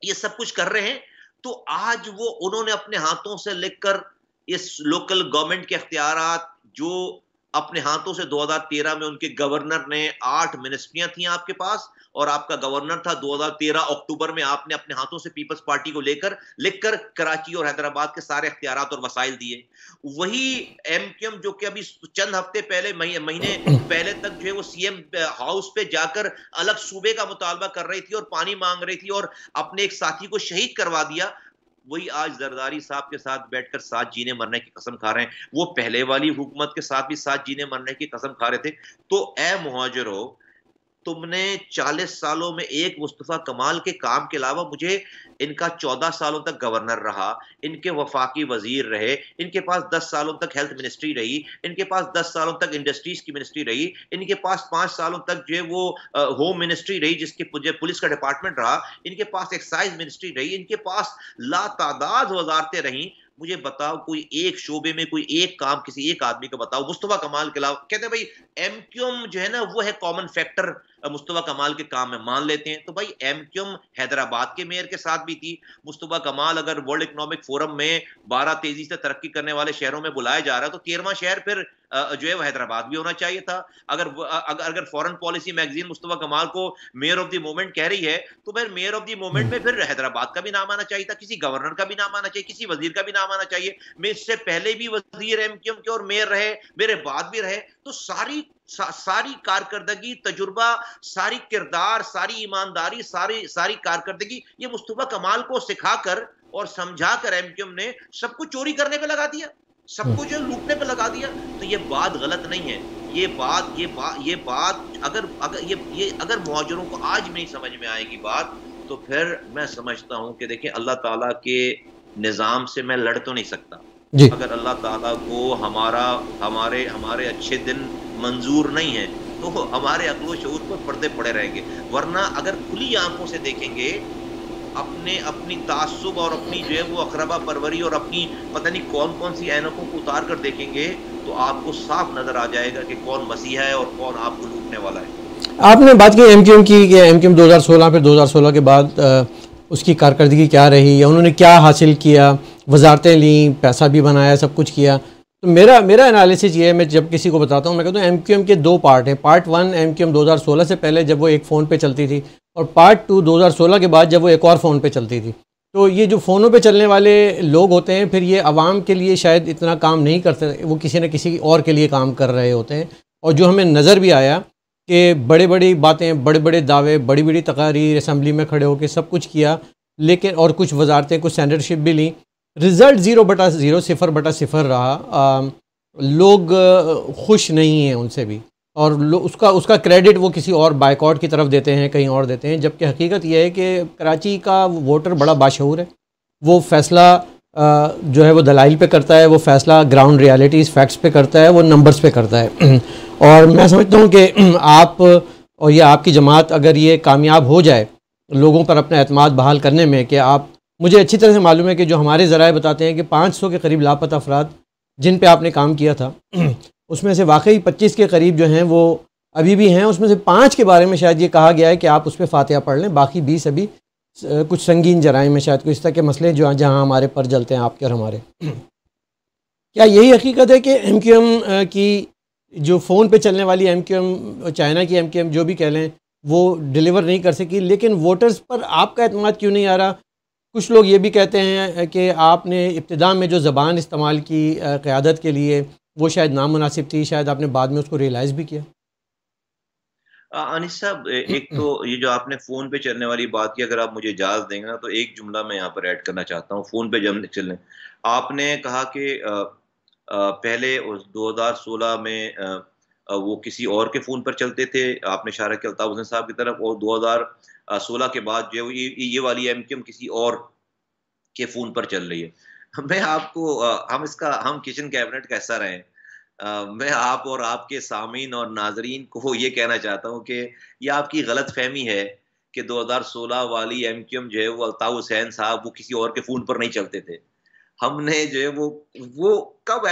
ये सब कुछ कर रहे हैं, तो आज वो उन्होंने अपने हाथों से लिखकर इस लोकल गवर्नमेंट के अख्तियारात, जो अपने हाथों से 2013 में उनके गवर्नर ने, 8 मिनिस्ट्रियां थी आपके पास और आपका गवर्नर था, 2013 अक्टूबर में आपने अपने हाथों से पीपल्स पार्टी को लिखकर कराची और हैदराबाद के सारे अख्तियारात और वसाइल दिए। वही एमक्यूएम जो कि अभी चंद हफ्ते पहले, महीने पहले तक जो है वो सीएम हाउस पे जाकर अलग सूबे का मुतालबा कर रही थी और पानी मांग रही थी और अपने एक साथी को शहीद करवा दिया, वही आज जरदारी साहब के साथ बैठकर साथ जीने मरने की कसम खा रहे हैं। वो पहले वाली हुकूमत के साथ भी साथ जीने मरने की कसम खा रहे थे। तो ए मुहाजिरो, तुमने 40 सालों में एक मुस्तफा कमाल के काम के अलावा, मुझे इनका 14 सालों तक गवर्नर रहा, इनके वफाकी वजीर रहे, इनके पास 10 सालों तक हेल्थ मिनिस्ट्री रही, इनके पास 10 सालों तक इंडस्ट्रीज की मिनिस्ट्री रही, इनके पास 5 सालों तक जो है वो होम मिनिस्ट्री रही, जिसके पुलिस का डिपार्टमेंट रहा, इनके पास एक्साइज मिनिस्ट्री रही, इनके पास लातादाद वजारतें रहीं। मुझे बताओ कोई एक शोबे में कोई एक काम किसी एक आदमी को बताओ मुस्तफा कमाल के अलावा। कहते हैं भाई एमक्यूएम जो है ना वो है कॉमन फैक्टर मुस्तफा कमाल के काम में, मान लेते हैं। तो भाई एमक्यूएम हैदराबाद के मेयर के साथ भी थी। मुस्तफा कमाल अगर वर्ल्ड इकोनॉमिक फोरम में 12 तेजी से तरक्की करने वाले शहरों में बुलाया जा रहा है, तो 13वां शहर फिर जो है वो हैदराबाद भी होना चाहिए था। अगर फॉरेन पॉलिसी मैगजीन मुस्तफा कमाल को मेयर ऑफ द मोमेंट कह रही है, तो फिर मेयर ऑफ द मोमेंट में फिर हैदराबाद का भी नाम आना चाहिए था, किसी गवर्नर का भी नाम आना चाहिए, किसी वजीर का भी नाम आना चाहिए। मैं इससे पहले भी वजीर एमक्यूएम के और मेयर रहे, मेरे बाद भी रहे। तो सारी कारकर्दगी, तजुर्बा, सारी किरदार, सारी ईमानदारी, सारी कारकर्दगी ये मुस्तफा कमाल को सिखाकर और समझाकर एमक्यूएम ने सब कुछ चोरी करने पे लगा दिया, सबको जो लूटने पे लगा दिया। तो ये बात गलत नहीं है। ये बात अगर मुहाजिरों को आज भी नहीं समझ में आएगी बात, तो फिर मैं समझता हूँ कि देखिए अल्लाह ताला के निज़ाम से मैं लड़ तो नहीं सकता। अगर अल्लाह ताला को हमारे अच्छे दिन मंजूर नहीं है तो हमारे अक्ल शऊर पर पर्दे पड़े रहेंगे। वरना अगर खुली आंखों से देखेंगे, अपनी तासुब और अपनी जो है वो अकरबा परवरी और अपनी पता नहीं कौन कौन सी ऐनकों को उतार कर देखेंगे, तो आपको साफ नजर आ जाएगा कि कौन मसीहा है और कौन आपको लूटने वाला है। आपने बात की एमक्यूएम की कि एमक्यूएम 2016 फिर 2016 के बाद उसकी कारकर्दगी क्या रही या उन्होंने क्या हासिल किया, वजारतें ली, पैसा भी बनाया, सब कुछ किया। तो मेरा एनालिसिस ये है, मैं जब किसी को बताता हूँ मैं कहता हूँ एमक्यूएम के दो पार्ट हैं। पार्ट 1 एमक्यूएम 2016 से पहले जब वो एक फ़ोन पे चलती थी, और पार्ट 2 2016 के बाद जब वो एक और फ़ोन पे चलती थी। तो ये जो फ़ोनों पे चलने वाले लोग होते हैं, फिर ये आवाम के लिए शायद इतना काम नहीं करते, वो किसी न किसी और के लिए काम कर रहे होते हैं। और जो हमें नज़र भी आया कि बड़ी बड़ी बातें, बड़े बड़े दावे, बड़ी बड़ी तकारीर असम्बली में खड़े होकर सब कुछ किया, लेकिन और कुछ वजारतें, कुछ सेनेटरशिप भी ली, रिज़ल्ट 0/0 0/0 रहा। लोग खुश नहीं हैं उनसे भी, और उसका क्रेडिट वो किसी और बायकॉट की तरफ देते हैं, कहीं और देते हैं। जबकि हकीकत यह है कि कराची का वोटर बड़ा बाशऊर है। वो फ़ैसला जो है वो दलाइल पे करता है, वो फ़ैसला ग्राउंड रियलिटीज़ फैक्ट्स पे करता है, वो नंबर्स पे करता है। और मैं समझता हूँ कि आप और ये आपकी जमात अगर ये कामयाब हो जाए लोगों पर अपना एतमाद बहाल करने में, कि आप, मुझे अच्छी तरह से मालूम है कि जो हमारे ज़राए बताते हैं कि 500 के करीब लापता अफराद जिन पे आपने काम किया था, उसमें से वाकई 25 के करीब जो हैं वो अभी भी हैं। उसमें से 5 के बारे में शायद ये कहा गया है कि आप उस पर फातिहा पढ़ लें, बाकी 20 अभी कुछ संगीन जराइम में शायद कोई इस तरह के मसले जो जहाँ हमारे पर जलते हैं, आपके और हमारे। क्या यही हकीकत है कि एमक्यूएम की जो फ़ोन पे चलने वाली एमक्यूएम, चाइना की एमक्यूएम जो भी कह लें, वो डिलीवर नहीं कर सकी, लेकिन वोटर्स पर आपका एतमाद क्यों नहीं आ रहा? कुछ लोग ये भी कहते हैं कि आपने इब्तिदा में जो ज़बान इस्तेमाल की क़यादत के लिए, वो शायद नामुनासिब थी, शायद आपने बाद में उसको रियलाइज़ भी किया। अनिस साहब, एक तो ये जो आपने फ़ोन पे चलने वाली बात की, अगर आप मुझे इजाज़त देंगे ना, तो एक जुमला मैं यहाँ पर ऐड करना चाहता हूँ। फ़ोन पे जब चलने, आपने कहा कि पहले 2016 में वो किसी और के फ़ोन पर चलते थे, आपने इशारा किया अल्ताफ़ हुसैन साहब की तरफ, और 2016 के बाद जो ये वाली एमक्यूएम किसी और के फ़ोन पर चल रही है। मैं आपको हम किचन कैबिनेट का हिस्सा रहे हैं। मैं आप और आपके सामीन और नाजरीन को ये कहना चाहता हूँ कि ये आपकी गलत फहमी है कि 2016 वाली एमक्यूएम जो है वो अल्ताफ़ हुसैन साहब वो किसी और के फ़ोन पर नहीं चलते थे। हमने जो है वो कब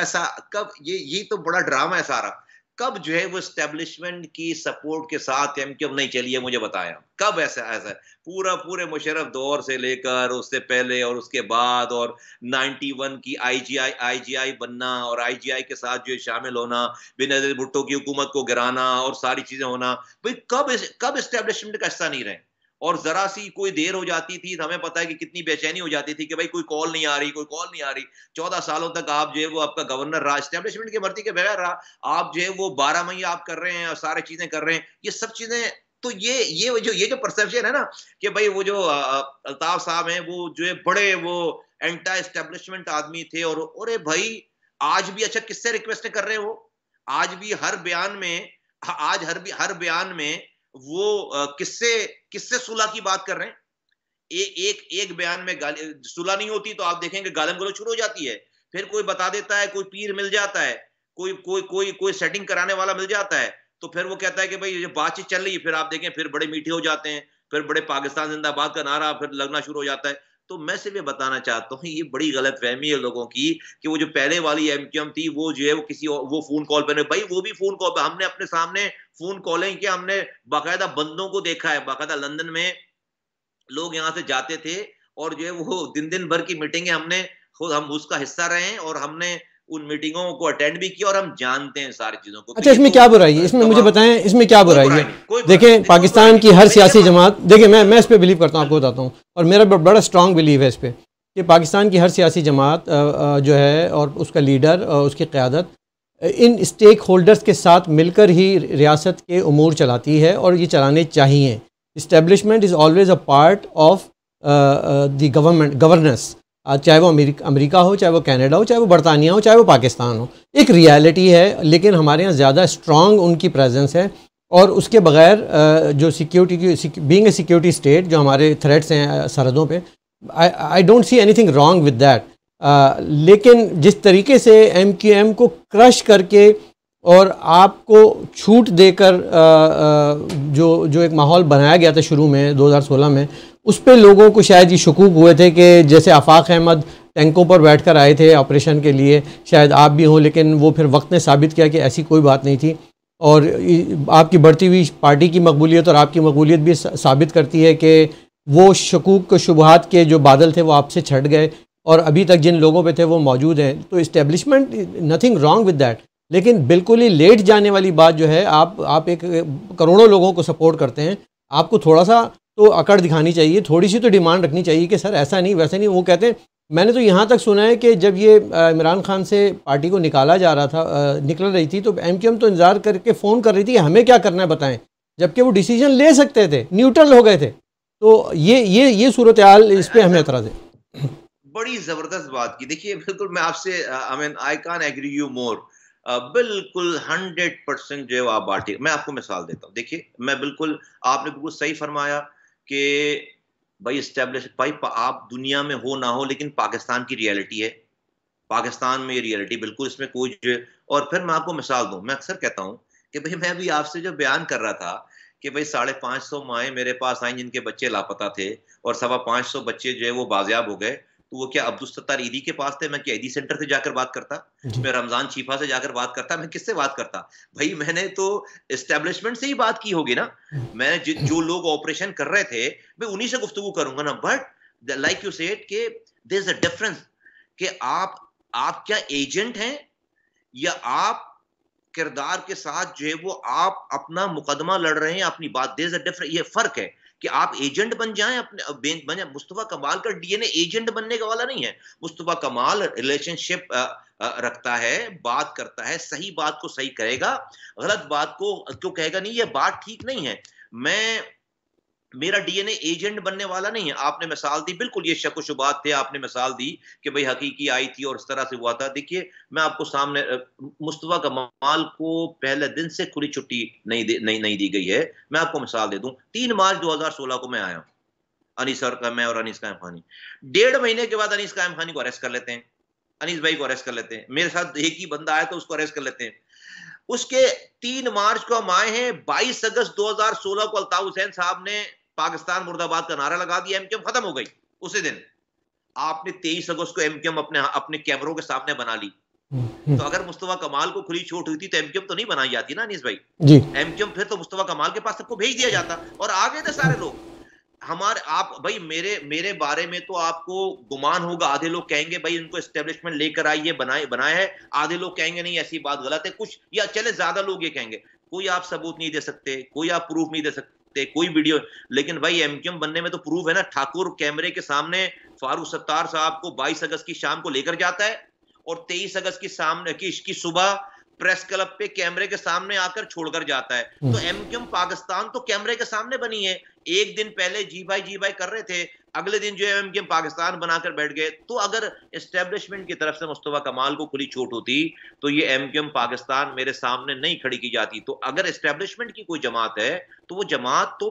ये तो बड़ा ड्रामा है सारा। कब जो है वो एस्टेब्लिशमेंट की सपोर्ट के साथ एमक्यूएम नहीं चली है, मुझे बताया कब ऐसा पूरे मुशर्रफ दौर से लेकर उससे पहले और उसके बाद, और 91 की आईजीआई बनना और आईजीआई के साथ जो शामिल होना, बेनज़ीर भुट्टो की हुकूमत को गिराना और सारी चीजें होना, भाई कब एस्टेब्लिशमेंट का हिस्सा नहीं रहे। और जरा सी कोई देर हो जाती थी, हमें पता है कि कितनी बेचैनी हो जाती थी कि भाई कोई कॉल नहीं आ रही। 14 सालों तक आप जो है वो आपका गवर्नर रहा, एस्टेब्लिशमेंट की मर्जी के बगैर रहा। आप जो है वो 12 महीने आप कर रहे हैं और सारी चीजें कर रहे हैं, ये सब चीजें। तो ये जो परसेप्शन है ना कि भाई वो जो अल्ताफ साहब हैं वो जो है बड़े वो एंटी एस्टेब्लिशमेंट आदमी थे, और अरे भाई आज भी अच्छा किससे रिक्वेस्ट कर रहे हो? आज भी हर बयान में वो किससे सुलह की बात कर रहे हैं? एक बयान में सुलह नहीं होती तो आप देखेंगे गालिम गलौज शुरू हो जाती है। फिर कोई बता देता है, कोई पीर मिल जाता है, कोई सेटिंग कराने वाला मिल जाता है, तो फिर वो कहता है कि भाई ये बातचीत चल रही है, फिर आप देखें फिर बड़े मीठे हो जाते हैं, फिर बड़े पाकिस्तान जिंदाबाद का नारा फिर लगना शुरू हो जाता है। तो मैं सिर्फ ये बताना चाहता हूँ, ये बड़ी गलतफहमी है लोगों की कि वो जो पहले वाली एमक्यूएम थी वो जो है वो किसी और, वो फोन कॉल पर, भाई वो भी फोन कॉल पर, हमने अपने सामने फोन कॉलिंग किया, हमने बाकायदा बंदों को देखा है, बाकायदा लंदन में लोग यहाँ से जाते थे और जो है वो दिन भर की मीटिंगें हम उसका हिस्सा रहे हैं और हमने उन मीटिंगों को अटेंड भी किया और हम जानते हैं सारी चीजों को। अच्छा, इसमें क्या बुराई है? इसमें मुझे बताएं, इसमें क्या बुराई है? देखें, पाकिस्तान की हर सियासी जमात, देखिए मैं इस पे बिलीव करता हूँ, आपको बताता हूँ, और मेरा बड़ा स्ट्रॉन्ग बिलीव है इस पे कि पाकिस्तान की हर सियासी जमात जो है और उसका लीडर और उसकी क़यादत इन स्टेक होल्डर्स के साथ मिलकर ही रियासत के उमूर चलाती है और ये चलाने चाहिए। Establishment is always a part of the government governance. आज चाहे वो अमेरिका हो, चाहे वो कनाडा हो, चाहे वो बरतानिया हो, चाहे वो पाकिस्तान हो, एक रियलिटी है। लेकिन हमारे यहाँ ज़्यादा स्ट्रॉन्ग उनकी प्रेजेंस है और उसके बगैर जो सिक्योरिटी की बीइंग ए सिक्योरिटी स्टेट जो हमारे थ्रेट्स हैं सरहदों पे, I don't see anything wrong with that. लेकिन जिस तरीके से MQM को क्रश करके और आपको छूट देकर जो एक माहौल बनाया गया था शुरू में 2016 में, उस पे लोगों को शायद ये शकूक हुए थे कि जैसे आफाक अहमद टैंकों पर बैठकर आए थे ऑपरेशन के लिए, शायद आप भी हों, लेकिन वो फिर वक्त ने साबित किया कि ऐसी कोई बात नहीं थी। और आपकी बढ़ती हुई पार्टी की मकबूलियत और आपकी मकबूलियत भी साबित करती है कि वो शकूक शुबहात के जो बादल थे वो आपसे छट गए और अभी तक जिन लोगों पे थे वो मौजूद हैं। तो establishment, nothing wrong with that, लेकिन बिल्कुल ही लेट जाने वाली बात जो है, आप एक करोड़ों लोगों को सपोर्ट करते हैं, आपको थोड़ा सा तो अकड़ दिखानी चाहिए, थोड़ी सी तो डिमांड रखनी चाहिए कि सर ऐसा नहीं वैसा नहीं। वो कहते हैं, मैंने तो यहाँ तक सुना है कि जब ये इमरान खान से पार्टी को निकाला जा रहा था, निकल रही थी, तो MQM तो इंतज़ार करके फ़ोन कर रही थी हमें क्या करना है बताएं, जबकि वो डिसीजन ले सकते थे, न्यूट्रल हो गए थे। तो ये सूरत हाल, इस पर हमें एतराज़ है। बड़ी ज़बरदस्त बात की। देखिए बिल्कुल मैं आपसे आई कान एग्री यू मोर, बिल्कुल 100% जो है आप बात, मैं आपको मिसाल देता हूँ। देखिए मैं बिल्कुल, आपने बिल्कुल सही फरमाया कि भाई इस्टेब्लिश, भाई आप दुनिया में हो ना हो, लेकिन पाकिस्तान की रियलिटी है, पाकिस्तान में ये रियलिटी बिल्कुल, इसमें कोई जो। और फिर मैं आपको मिसाल दूं, मैं अक्सर कहता हूं कि भाई मैं भी आपसे जो बयान कर रहा था कि भाई 550 माएँ मेरे पास आई जिनके बच्चे लापता थे और 525 बच्चे जो है वो बाजियाब हो गए, तो वो क्या अब्दुल सत्तार ईदी के पास थे? मैं क्या ईदी सेंटर से जाकर बात करता? मैं रमजान चीफा से जाकर बात करता? मैं किससे बात करता? भाई मैंने तो एस्टेब्लिशमेंट से ही बात की होगी ना। मैंने जो लोग ऑपरेशन कर रहे थे मैं उन्हीं से गुफ्तगू करूंगा ना। बट लाइक यू सेड कि देयर इज अ डिफरेंस कि आप क्या एजेंट हैं या आप किरदार के साथ जो है वो आप अपना मुकदमा लड़ रहे हैं, अपनी बात। देयर इज अ डिफरेंस, ये फर्क है कि आप एजेंट बन जाएं, अपने मुस्तफा कमाल का डीएनए एजेंट बनने का वाला नहीं है। मुस्तफा कमाल रिलेशनशिप रखता है, बात करता है, सही बात को सही करेगा, गलत बात को क्यों कहेगा नहीं, ये बात ठीक नहीं है। मेरा डीएनए एजेंट बनने वाला नहीं है। आपने मिसाल दी, बिल्कुल ये शक व शुबात थे, आपने मिसाल दी कि भाई हकीकी आई थी और इस तरह से हुआ था। देखिए मैं आपको सामने, मुस्तफा कमाल को पहले दिन से खुली छुट्टी नहीं दी गई है। मैं आपको मिसाल दे दूं, 3 मार्च 2016 को मैं आया, मैं और अनीस कायम खानी, 1.5 महीने के बाद अनीस कायम खानी को अरेस्ट कर लेते हैं, अनीस भाई को अरेस्ट कर लेते हैं, मेरे साथ एक ही बंदा आया तो उसको अरेस्ट कर लेते हैं। उसके 3 मार्च को हम आए हैं, 22 अगस्त 2016 को अल्ताफ हुसैन साहब ने पाकिस्तान मुर्दाबाद का नारा लगा दिया, MQM खत्म हो गई उसी दिन। आपने 23 अगस्त को MQM अपने कैमरों के सामने बना ली। तो अगर मुस्तफा कमाल को खुली छूट हुई थी तो MQM तो नहीं बनाई जाती ना अनीस भाई जी। MQM फिर तो मुस्तफा कमाल के पास सबको भेज दिया जाता और आ गए थे सारे लोग हमारे। आप भाई मेरे बारे में तो आपको गुमान होगा, आधे लोग कहेंगे भाई इनको एस्टेब्लिशमेंट लेकर आइए, बनाए है, आधे लोग कहेंगे नहीं ऐसी बात गलत है कुछ, या चले ज्यादा लोग ये कहेंगे। कोई आप सबूत नहीं दे सकते, कोई आप प्रूफ नहीं दे सकते, कोई वीडियो। लेकिन भाई MQM बनने में तो प्रूफ है ना। ठाकुर कैमरे के सामने फारूक सत्तार साहब को 22 अगस्त की शाम को लेकर जाता है और 23 अगस्त की सुबह प्रेस क्लब पे कैमरे के सामने आकर छोड़कर जाता है। तो MQM पाकिस्तान तो कैमरे के सामने बनी है। एक दिन पहले जी भाई कर रहे थे, अगले दिन जो है MQM पाकिस्तान बनाकर बैठ गए। तो अगर एस्टेब्लिशमेंट की तरफ से मुस्तफा कमाल को खुली छूट होती तो ये MQM पाकिस्तान मेरे सामने नहीं खड़ी की जाती। तो अगर एस्टेब्लिशमेंट की कोई जमात है तो वो जमात तो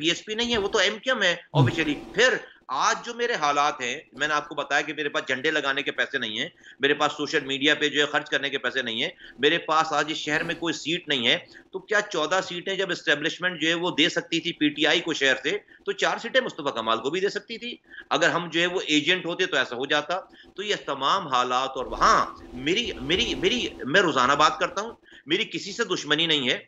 PSP नहीं है, वो तो MQM है ऑफिशियली। फिर आज जो मेरे हालात हैं, मैंने आपको बताया कि मेरे पास झंडे लगाने के पैसे नहीं है, मेरे पास सोशल मीडिया पे जो है खर्च करने के पैसे नहीं है, मेरे पास आज इस शहर में कोई सीट नहीं है। तो क्या 14 सीटें जब एस्टेब्लिशमेंट जो है वो दे सकती थी PTI को शहर से, तो 4 सीटें मुस्तफा कमाल को भी दे सकती थी। अगर हम जो है वो एजेंट होते तो ऐसा हो जाता। तो ये तमाम हालात, और वहां मैं रोजाना बात करता हूं, मेरी किसी से दुश्मनी नहीं है,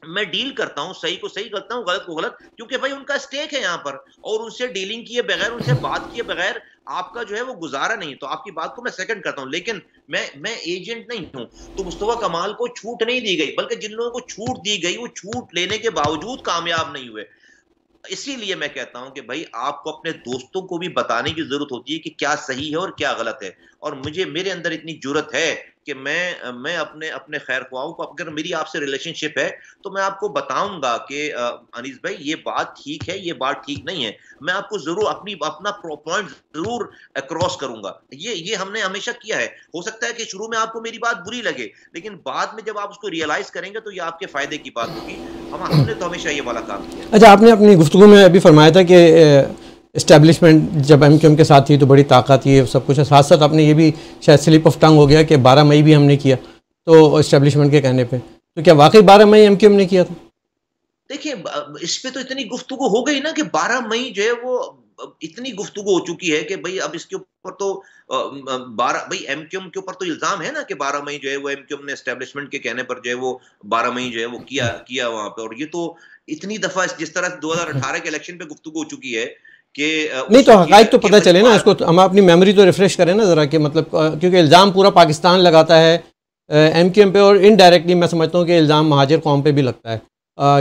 मैं डील करता हूं, सही को सही करता हूं, गलत को गलत, क्योंकि भाई उनका स्टेक है यहाँ पर, और उनसे डीलिंग किए बगैर, उनसे बात किए बगैर आपका जो है वो गुजारा नहीं। तो आपकी बात को मैं सेकंड करता हूं, लेकिन मैं एजेंट नहीं हूं। तो मुस्तफा कमाल को छूट नहीं दी गई, बल्कि जिन लोगों को छूट दी गई वो छूट लेने के बावजूद कामयाब नहीं हुए। इसीलिए मैं कहता हूं कि भाई आपको अपने दोस्तों को भी बताने की जरूरत होती है कि क्या सही है और क्या गलत है। और मुझे मेरे अंदर इतनी जुर्रत है कि मैं अपने अपने खैर ख्वाहों को, अगर मेरी आपसे रिलेशनशिप है तो मैं आपको बताऊंगा कि अनीस भाई ये बात ठीक है, ये बात ठीक नहीं है। मैं आपको जरूर अपना पॉइंट जरूर क्रॉस करूंगा। ये हमने हमेशा किया है। हो सकता है कि शुरू में आपको मेरी बात बुरी लगे, लेकिन बाद में जब आप उसको रियलाइज करेंगे तो ये आपके फायदे की बात होगी। हमने तो हमेशा ये वाला काम किया। अच्छा, आपने अपनी गुफ्तगू में अभी फरमाया था कि इस्टेब्लिशमेंट जब MQM के साथ थी तो बड़ी ताकत थी, सब कुछ है। साथ साथ आपने ये भी शायद स्लिप ऑफ टंग हो गया कि 12 मई भी हमने किया, तो इस्टेब्लिशमेंट के कहने पे। तो क्या वाकई 12 मई MQM ने किया था? देखिए, इस पे तो इतनी गुफ्तगू हो गई ना कि 12 मई जो है वो इतनी गुफ्तगू हो चुकी है कि भाई अब इसके ऊपर तो 12 भाई MQM के ऊपर तो इल्जाम है ना कि 12 मई जो है वो MQM ने एस्टेब्लिशमेंट के कहने पर जो है वो 12 मई जो है वो किया वहां पे। और ये तो इतनी दफा जिस तरह 2018 के इलेक्शन पे गुफ्तगू हो चुकी है कि नहीं, तो हक़ाइक़ तो पता चले ना इसको। हम अपनी मेमोरी तो रिफ्रेश करें ना ज़रा, कि मतलब क्योंकि इल्ज़ाम पूरा पाकिस्तान लगाता है MQM पे, और इनडायरेक्टली मैं समझता हूँ कि इल्ज़ाम महाजिर कौम पे भी लगता है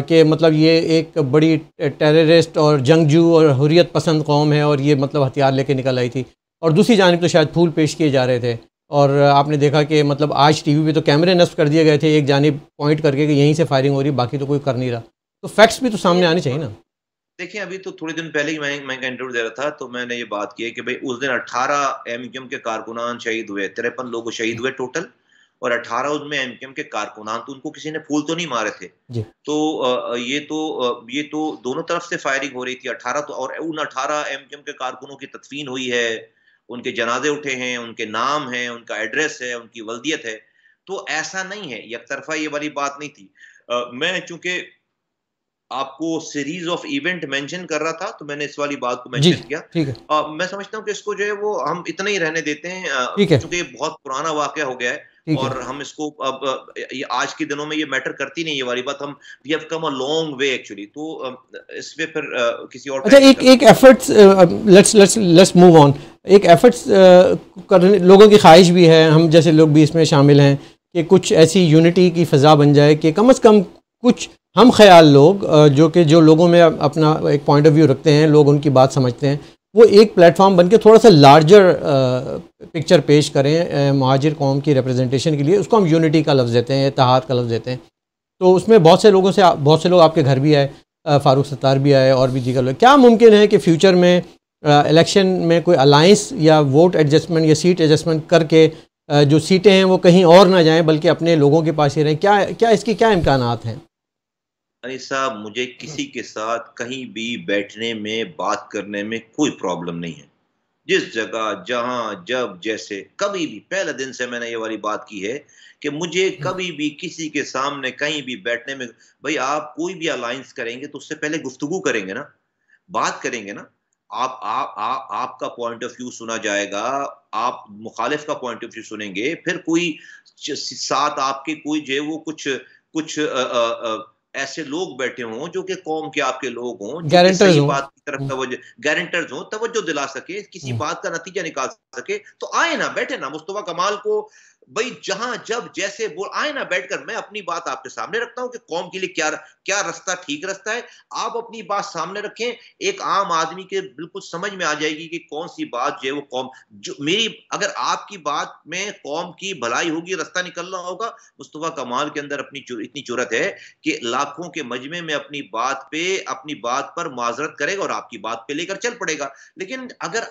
कि मतलब ये एक बड़ी टेररिस्ट और जंगजू और हुर्रियत पसंद कौम है, और ये मतलब हथियार लेके निकल आई थी। और दूसरी जानिब तो शायद फूल पेश किए जा रहे थे, और आपने देखा कि मतलब आज TV पे तो कैमरे नस्ब कर दिए गए थे, एक जानिब पॉइंट करके कि यहीं से फायरिंग हो रही, बाकी तो कोई कर नहीं रहा। तो फैक्ट्स भी तो सामने आने चाहिए ना। देखिए, अभी तो थोड़े दिन पहले ही मैं इंटरव्यू दे रहा था, तो मैंने ये बात की है कि भाई उस दिन 18 MQM के कारकुनान शहीद हुए, 53 लोग शहीद हुए टोटल, और 18 उसमें MQM के कारकुनान, तो उनको किसी ने फूल तो नहीं मारे थे। जी। तो ये तो दोनों तरफ से फायरिंग हो रही थी। 18 तो, और उन 18 MQM के कारकुनों की तदफीन हुई है, उनके जनाजे उठे हैं, उनके नाम हैं, उनका एड्रेस है, उनकी वल्दियत है। तो ऐसा नहीं है, एक तरफा ये वाली बात नहीं थी। मैं चूंकि आपको सीरीज ऑफ इवेंट मेंशन कर रहा था, तो मैंने इस वाली बात को मेंशन किया। ठीक है, मैं समझता हूँ कि इसको जो है वो हम इतना ही रहने देते हैं, ठीक है, क्योंकि ये बहुत पुराना वाकया हो गया है, और हम इसको अब ये आज के दिनों में ये मैटर करती नहीं, ये वाली बात। हम we have come a long way actually. तो इस पे फिर किसी और अच्छा, एक एफर्ट्स, लेट्स मूव ऑन। एक एफर्ट्स करने, लोगों की ख्वाहिश भी है, हम जैसे लोग भी इसमें शामिल हैं, कि कुछ ऐसी यूनिटी की फ़ज़ा बन जाए कि कम से कम कुछ हम ख्याल लोग जो लोगों में अपना एक पॉइंट ऑफ व्यू रखते हैं, लोग उनकी बात समझते हैं, वो एक प्लेटफॉर्म बन के थोड़ा सा लार्जर पिक्चर पेश करें महाजिर कौम की रिप्रेजेंटेशन के लिए। उसको हम यूनिटी का लफ्ज़ देते हैं, इत्तेहाद का लफ्ज़ देते हैं। तो उसमें बहुत से लोग आपके घर भी आए, फ़ारूक सत्तार भी आए, और भी दीगर लोग। क्या मुमकिन है कि फ्यूचर में इलेक्शन में कोई अलाइंस या वोट एडजस्टमेंट या सीट एडजस्टमेंट करके जो सीटें हैं वो कहीं और ना जाएं, बल्कि अपने लोगों के पास ही रहें? क्या इसकी क्या इम्कानात हैं? अनिस साहब, मुझे किसी के साथ कहीं भी बैठने में, बात करने में कोई प्रॉब्लम नहीं है। जिस जगह, जहां, जब, जैसे, कभी भी, पहले दिन से मैंने ये वाली बात की है कि मुझे कभी भी किसी के सामने कहीं भी बैठने में, भाई आप कोई भी अलायंस करेंगे तो उससे पहले गुफ्तगू करेंगे ना, बात करेंगे ना। आपका पॉइंट ऑफ व्यू सुना जाएगा, आप मुखालिफ का पॉइंट ऑफ व्यू सुनेंगे, फिर कोई साथ आपके कोई जो है वो कुछ कुछ ऐसे लोग बैठे हों जो कि कौम के आपके लोग हों, जो कि सही बात की तरफ तवज्जो, गारंटर्स हों, तवज्जो दिला सके, किसी बात का नतीजा निकाल सके, तो आए ना, बैठे ना। मुस्तफा कमाल को भाई जहां, जब, जैसे बोल, आए ना बैठकर। मैं अपनी बात आपके सामने रखता हूं कि कौम के लिए क्या क्या रास्ता ठीक रास्ता है। आप अपनी बात सामने रखें, एक आम आदमी के बिल्कुल समझ में आ जाएगी कि कौन सी बात जो है वो कौम, जो मेरी, अगर आपकी बात में कौम की भलाई होगी, रास्ता निकलना होगा। मुस्तफा कमाल के अंदर इतनी जुर्रत है कि लाखों के मजमे में अपनी बात पर माजरत करेगा और आपकी बात पे लेकर चल पड़ेगा। लेकिन अगर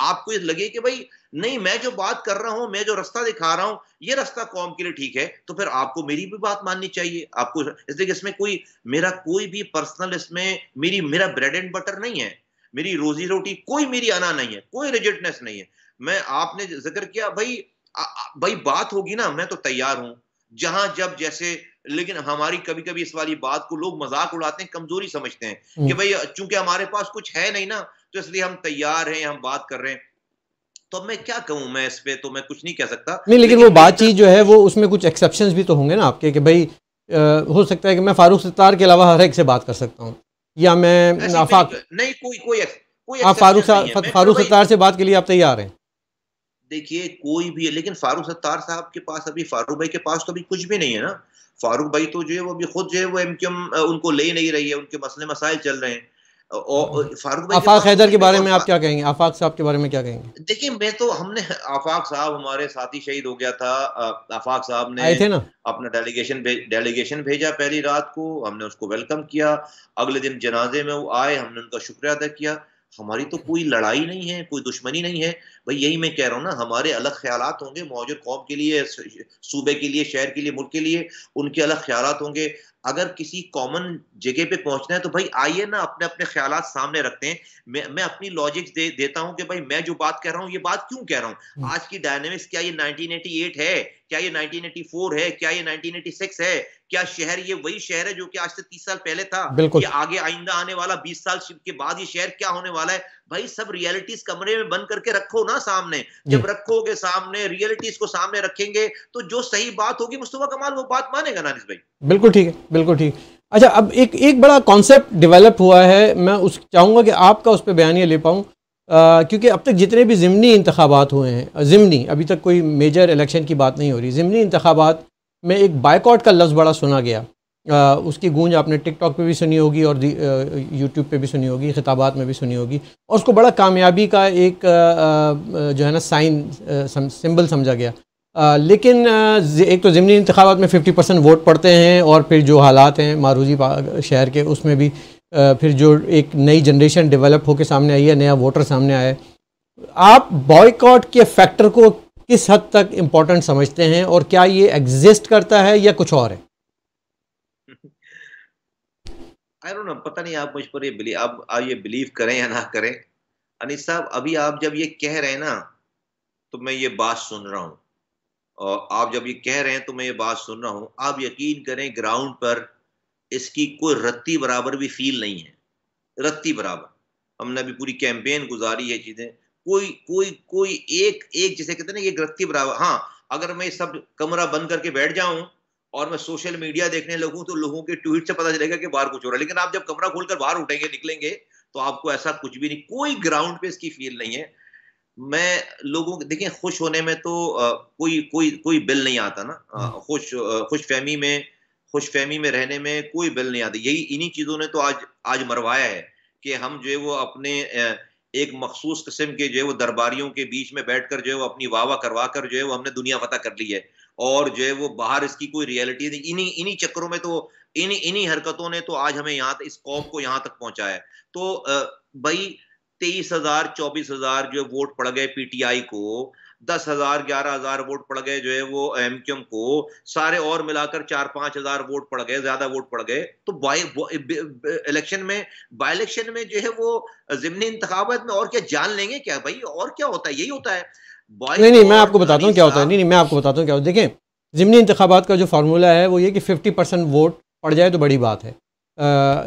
आपको लगे कि भाई नहीं, मैं जो बात कर रहा हूं, मैं जो रास्ता दिखा रहा हूं, ये रास्ता कौम के लिए ठीक है, तो फिर आपको मेरी भी बात माननी चाहिए। आपको इसलिए इसमें मेरा कोई भी पर्सनल, इसमें मेरा ब्रेड एंड बटर नहीं है, मेरी रोजी रोटी, कोई मेरी अना नहीं है, कोई रिजिडनेस नहीं है। मैं, आपने जिक्र किया भाई बात होगी ना, मैं तो तैयार हूं, जहां, जब, जैसे। लेकिन हमारी कभी कभी इस वाली बात को लोग मजाक उड़ाते हैं, कमजोरी समझते हैं कि भाई चूंकि हमारे पास कुछ है नहीं ना, तो इसलिए हम तैयार हैं, हम बात कर रहे हैं। तो मैं क्या कहूं, मैं इस पे तो मैं कुछ नहीं कह सकता। नहीं, लेकिन वो बातचीत जो है वो, उसमें कुछ एक्सेप्शंस भी तो होंगे ना आपके, कि भाई हो सकता है कि मैं फारूक सत्तार के अलावा हर एक से बात कर सकता हूं, या मैं आफाक नहीं, कोई आप फारूक सत्तार से बात के लिए आप तैयार हैं? देखिए, कोई भी है, लेकिन फारूक सत्तार साहब के पास, अभी फारूक भाई के पास तो अभी कुछ भी नहीं है ना। फारूक भाई तो जो है वो अभी खुद जो है वो MQM उनको ले नहीं रही है, उनके मसले मसाइल चल रहे हैं। फारूक भाई के आफाक पास तो हैदर के फिर भी बारे और में आप क्या कहेंगे, आफाक साहब के बारे में क्या कहेंगे? देखिए मैं तो हमने आफाक साहब हमारे साथी शहीद हो गया था। आफाक साहब ने आए थे ना? अपना डेलीगेशन भेजा पहली रात को, हमने उसको वेलकम किया। अगले दिन जनाजे में वो आए, हमने उनका शुक्रिया अदा किया। हमारी तो कोई लड़ाई नहीं है, कोई दुश्मनी नहीं है भाई। यही मैं कह रहा हूँ ना, हमारे अलग ख्यालात होंगे मुहाजिर कौम के लिए, सूबे के लिए, शहर के लिए, मुल्क के लिए, उनके अलग ख्यालात होंगे। अगर किसी कॉमन जगह पे पहुंचना है तो भाई आइए ना, अपने अपने ख्यालात सामने रखते हैं। मैं अपनी लॉजिक देता हूं कि भाई मैं जो बात कह रहा हूं ये बात क्यों कह रहा हूं। आज की डायनेमिक्स क्या ये 1988 है, क्या ये 1984 है, क्या ये 1986 है? क्या शहर ये वही शहर है जो कि आज से 30 साल पहले था? बिल्कुल। ये आगे आइंदा आने वाला 20 साल के बाद ये शहर क्या होने वाला है? भाई सब रियलिटीज कमरे में बंद करके रखो ना सामने। जब रखोगे सामने, रियलिटीज को सामने रखेंगे तो जो सही बात होगी मुस्तफा कमाल वो बात मानेगा नानिस भाई। बिल्कुल ठीक है, बिल्कुल ठीक। अच्छा, अब एक एक बड़ा कॉन्सेप्ट डेवलप हुआ है, मैं उस चाहूँगा कि आपका उस पर बयानिया ले पाऊँ, क्योंकि अब तक जितने भी ज़िमनी इंतखाबात हुए हैं, ज़िमनी अभी तक कोई मेजर इलेक्शन की बात नहीं हो रही, ज़िमनी इंतखाबात में एक बायकॉट का लफ्ज़ बड़ा सुना गया। उसकी गूंज आपने टिकटॉक पे भी सुनी होगी और यूट्यूब पे भी सुनी होगी, खिताबात में भी सुनी होगी, और उसको बड़ा कामयाबी का एक जो है ना साइन, सिंबल समझा गया। लेकिन एक तो ज़िमनी इंतखाबात में 50% वोट पड़ते हैं, और फिर जो हालात हैं मारूजी शहर के, उसमें भी फिर जो एक नई जनरेशन डेवलप होकर सामने आई है, नया वोटर सामने आया है। आप बॉयकॉट के फैक्टर को किस हद तक इम्पोर्टेंट समझते हैं, और क्या ये एग्जिस्ट करता है या कुछ और है? आई डोंट नो, पता नहीं आप मुझ पर ये बिलीव करें या ना करें। अनीस साहब, अभी आप जब ये कह रहे हैं ना तो मैं ये बात सुन रहा हूँ, और आप जब ये कह रहे हैं तो मैं ये बात सुन रहा हूँ। आप यकीन करें ग्राउंड पर इसकी कोई रत्ती बराबर भी फील नहीं है, रत्ती बराबर। हमने अभी पूरी कैंपेन गुजारी है, चीजें कोई कोई कोई एक एक जैसे कहते हैं ना, ये रत्ती बराबर। हाँ, अगर मैं सब कमरा बंद करके बैठ जाऊं और मैं सोशल मीडिया देखने लगूं तो लोगों के ट्वीट से पता चलेगा कि बाहर कुछ हो रहा है, लेकिन आप जब कमरा खोलकर बाहर उठेंगे, निकलेंगे, तो आपको ऐसा कुछ भी नहीं, कोई ग्राउंड पे इसकी फील नहीं है। मैं लोगों को देखिए, खुश होने में तो कोई कोई कोई बिल नहीं आता ना। खुश फहमी में रहने में कोई बिल नहीं आती। यही इन्हीं चीजों ने तो आज आज मरवाया है कि हम जो है वो अपने एक मखसूस किस्म के जो है वो दरबारियों के बीच में बैठकर जो है वो अपनी वाह वाह करवा कर जो है वो हमने दुनिया फतह कर ली है, और जो है वो बाहर इसकी कोई रियलिटी नहीं। इन्हीं इन्हीं चक्करों में तो, इन्हीं इन्हीं हरकतों ने तो आज हमें यहाँ इस कौम को यहाँ तक पहुंचाया है। तो भाई 23,000 24,000 जो वोट पड़ गए पीटीआई को, 10,000 11,000 वोट पड़ गए जो है वो एमक्यूएम को, सारे और मिलाकर 4-5 हजार वोट पड़ गए, ज्यादा वोट पड़ गए। तो इलेक्शन में, बाई इलेक्शन में जो है वो जिमनी इंतखाबात में और क्या जान लेंगे क्या भाई? और क्या होता है? यही होता है। नहीं, मैं आपको बताता हूँ क्या होता है। नहीं, मैं आपको बताता हूँ क्या होता है। देखें, ज़िमनी इंतखाबात का जो फार्मूला है वो ये कि 50% वोट पड़ जाए तो बड़ी बात है।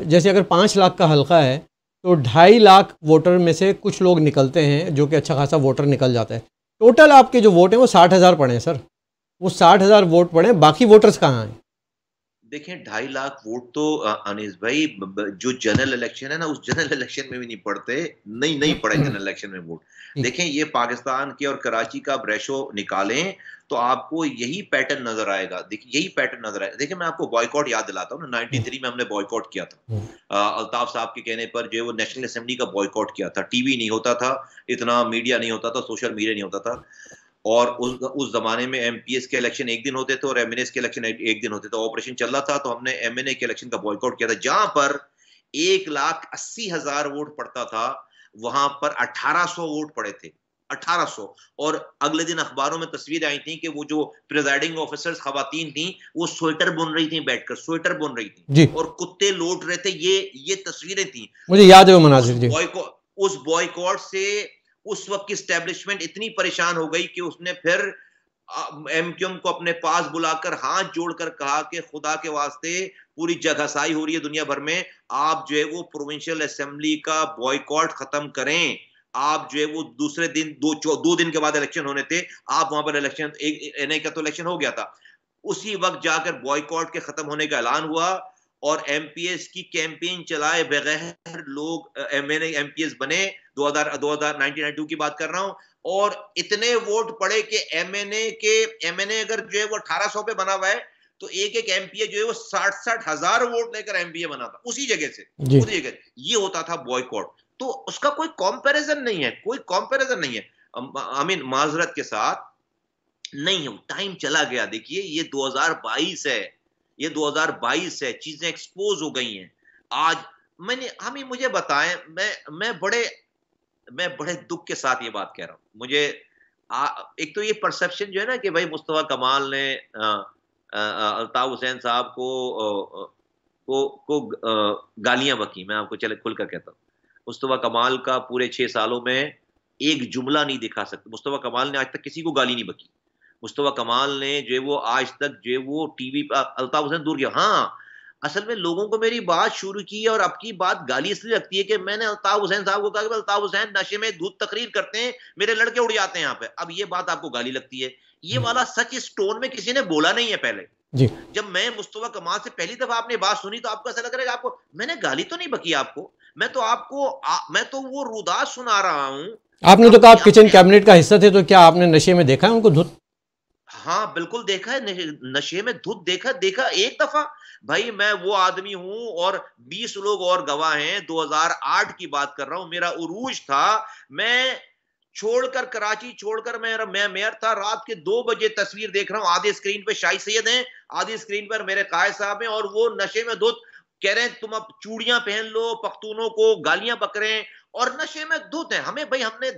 जैसे अगर 5 लाख का हल्का है तो 2.5 लाख वोटर में से कुछ लोग निकलते हैं, जो कि अच्छा खासा वोटर निकल जाता है। टोटल आपके जो वोट हैं वो 60,000 पड़े हैं सर, वो 60,000 वोट पड़े, बाकी वोटर्स कहाँ हैं? देखें 2.5 लाख वोट तो अनीस भाई, जो जनरल इलेक्शन है ना, उस जनरल इलेक्शन में भी नहीं पड़ते, नहीं पड़े जनरल इलेक्शन में वोट। देखें ये पाकिस्तान के और कराची का आप रेशो निकालें तो आपको यही पैटर्न नजर आएगा। देखिए यही पैटर्न नजर आएगा। देखिए मैं आपको बॉयकॉट याद दिलाता हूँ ना, 93 में हमने बॉयकॉट किया था। अल्ताफ साहब के कहने पर जो है वो नेशनल असेंबली का बॉयकॉट किया था। टीवी नहीं होता था, इतना मीडिया नहीं होता था, सोशल मीडिया नहीं होता था, और उस जमाने में एमपीएस के इलेक्शन एक दिन होते थे और एमएनएस के इलेक्शन एक दिन होते थे। ऑपरेशन चल रहा था तो हमने एमएनए के इलेक्शन का बॉयकॉट किया था, जहां पर 1,80,000 वोट पड़ता था, वहां पर 1,800 वोट पड़े थे, 1,800। और अगले दिन अखबारों में तस्वीरें आई थी कि वो जो प्रिजाइडिंग ऑफिसर्स खवातीन थी वो स्वेटर बुन रही थी, बैठकर स्वेटर बुन रही थी, और कुत्ते लौट रहे थे। ये तस्वीरें थी, मुझे याद है वो मनाजिर जी। उस बॉयकॉट से उस वक्त की एस्टेब्लिशमेंट इतनी परेशान हो गई कि उसने फिर एमक्यूएम को अपने पास बुलाकर हाथ जोड़कर कहा कि खुदा के वास्ते पूरी जगहसाई हो रही है दुनिया भर में, आप जो है वो प्रोविंशियल असेंबली का बॉयकॉट खत्म करें। आप जो है वो दूसरे दिन, 2 दिन के बाद इलेक्शन होने थे, आप वहां पर इलेक्शन, एनआई का तो इलेक्शन हो गया था, उसी वक्त जाकर बॉयकॉट के खत्म होने का ऐलान हुआ, और एमपीएस की कैंपेन चलाए बगैर लोग एमपीएस बने। 1992 की बात कर रहा हूं, और इतने वोट पड़े कि एमएनए अगर जो है वो 1,800 पे बना हुआ है तो एक एक एमपीए जो है वो 60-60 हजार वोट लेकर एमपीए बना था उसी जगह से, उसी जगह। ये होता था बॉयकॉट। तो उसका कोई कंपैरिजन नहीं है, कोई कंपैरिजन नहीं है। आई मीन माजरत के साथ नहीं है, टाइम चला गया। देखिए ये 2022 है, ये 2022 है, चीजें एक्सपोज हो गई हैं। आज मुझे बताएं, मैं बड़े दुख के साथ ये बात कह रहा हूं। मुझे एक तो ये परसेप्शन जो है ना कि भाई मुस्तफा कमाल ने अल्ताफ हुसैन साहब को गालियां बकी। मैं आपको चले खुलकर कहता हूं, मुस्तफा कमाल का पूरे 6 सालों में एक जुमला नहीं दिखा सकते। मुस्तफा कमाल ने आज तक किसी को गाली नहीं बकी। मुस्तफा कमाल ने जो वो आज तक जो वो टीवी पर अल्ताफ हुसैन दूर गया। हाँ, असल में लोगों को मेरी बात शुरू की और अब की बात गाली इसलिए लगती है कि मैंने अल्ताफ हुसैन साहब को कहा कि अल्ताफ हुसैन नशे में धूत तकरीर करते हैं, मेरे लड़के उड़ जाते हैं यहाँ पे। अब ये बात आपको गाली लगती है। ये वाला सच इस टोन में किसी ने बोला नहीं है पहले जी। जब मैं मुस्तफा कमाल से पहली दफा आपने बात सुनी तो आपको ऐसा लग रहा है आपको मैंने गाली तो नहीं बकी आपको, मैं तो वो रुदास सुना रहा हूं। आपने तो कहा आप किचन कैबिनेट का हिस्सा थे, तो क्या आपने नशे में देखा है उनको धुत? हाँ बिल्कुल देखा है, नशे में धुत देखा एक दफा। भाई मैं वो आदमी हूं और 20 लोग और गवाह हैं। 2008 की बात कर रहा हूं, मेरा उरूज था। मैं छोड़कर कराची छोड़कर मैं मेयर था, रात के 2 बजे तस्वीर देख रहा हूं। आधे स्क्रीन पे शाही सैयद हैं, आधी स्क्रीन पर मेरे कायद साहब हैं, और वो नशे में धुत कह रहे हैं तुम अब चूड़ियां पहन लो, पख्तूनों को गालियां बक रहे हैं और नशे में धुत है। हमने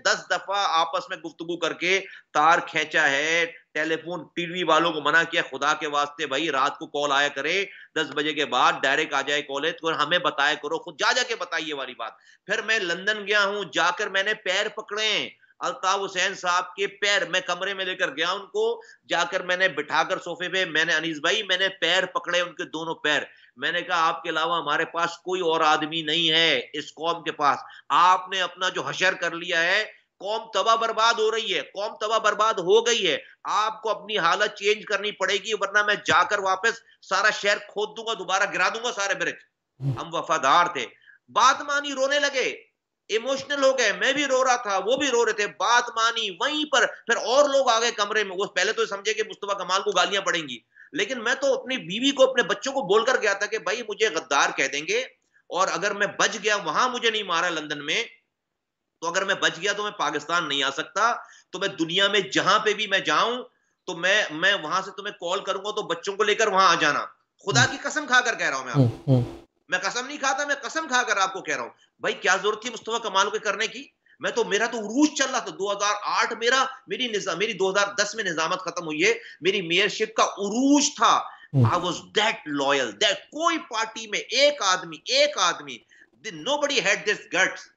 10 दफा आपस में गुफ्तगू करके तार खींचा है, टेलीफोन टीवी वालों को मना किया, खुदा के वास्ते भाई रात को कॉल आया करे 10 बजे के बाद, डायरेक्ट आ जाए कॉलेज तो हमें बताया करो, खुद जा जाके बताइए वाली बात। फिर मैं लंदन गया हूं, जाकर मैंने पैर पकड़े अल्ताफ हुसैन साहब के पैर, मैं कमरे में लेकर गया उनको, जाकर मैंने बिठाकर सोफे पे, मैंने अनीस भाई मैंने पैर पकड़े उनके दोनों पैर। मैंने कहा आपके अलावा हमारे पास कोई और आदमी नहीं है इस कौम के पास, आपने अपना जो हशर कर लिया है, कौम तबाह बर्बाद हो रही है, कौम तबाह बर्बाद हो गई है, आपको अपनी हालत चेंज करनी पड़ेगी वरना मैं जाकर वापस सारा शहर खोद दूंगा, दोबारा गिरा दूंगा सारे ब्रिज। हम वफादार थे, बात मानी, रोने लगे, इमोशनल हो गए, मैं भी रो रहा था, वो भी रो रहे थे, बात मानी। वहीं पर फिर और लोग आ गए कमरे में। वो पहले तो समझे कि मुस्तफा कमाल को गालियां पड़ेंगी, लेकिन मैं तो अपनी बीवी को, अपने बच्चों को बोलकर गया था कि भाई मुझे गद्दार कह देंगे, और अगर मैं बच गया, वहां मुझे नहीं मारा लंदन में, तो अगर मैं बच गया तो मैं पाकिस्तान नहीं आ सकता, तो मैं दुनिया में जहां पे भी मैं जाऊं तो मैं वहां से तुम्हें कॉल करूंगा तो बच्चों को लेकर वहां आ जाना। खुदा की कसम खाकर कह रहा हूं मैं आपको, मैं कसम नहीं खाता, मैं कसम खाकर आपको कह रहा हूं। भाई क्या जरूरत थी मुस्तफा कमाल को करने की? मेरा तो उरूज चल रहा था। 2008 मेरी 2010 में निजामत खत्म हुई है, मेरी मेयरशिप का उरूज था। I was that loyal, that कोई पार्टी में एक आदमी नोबडी हैड दिस गट्स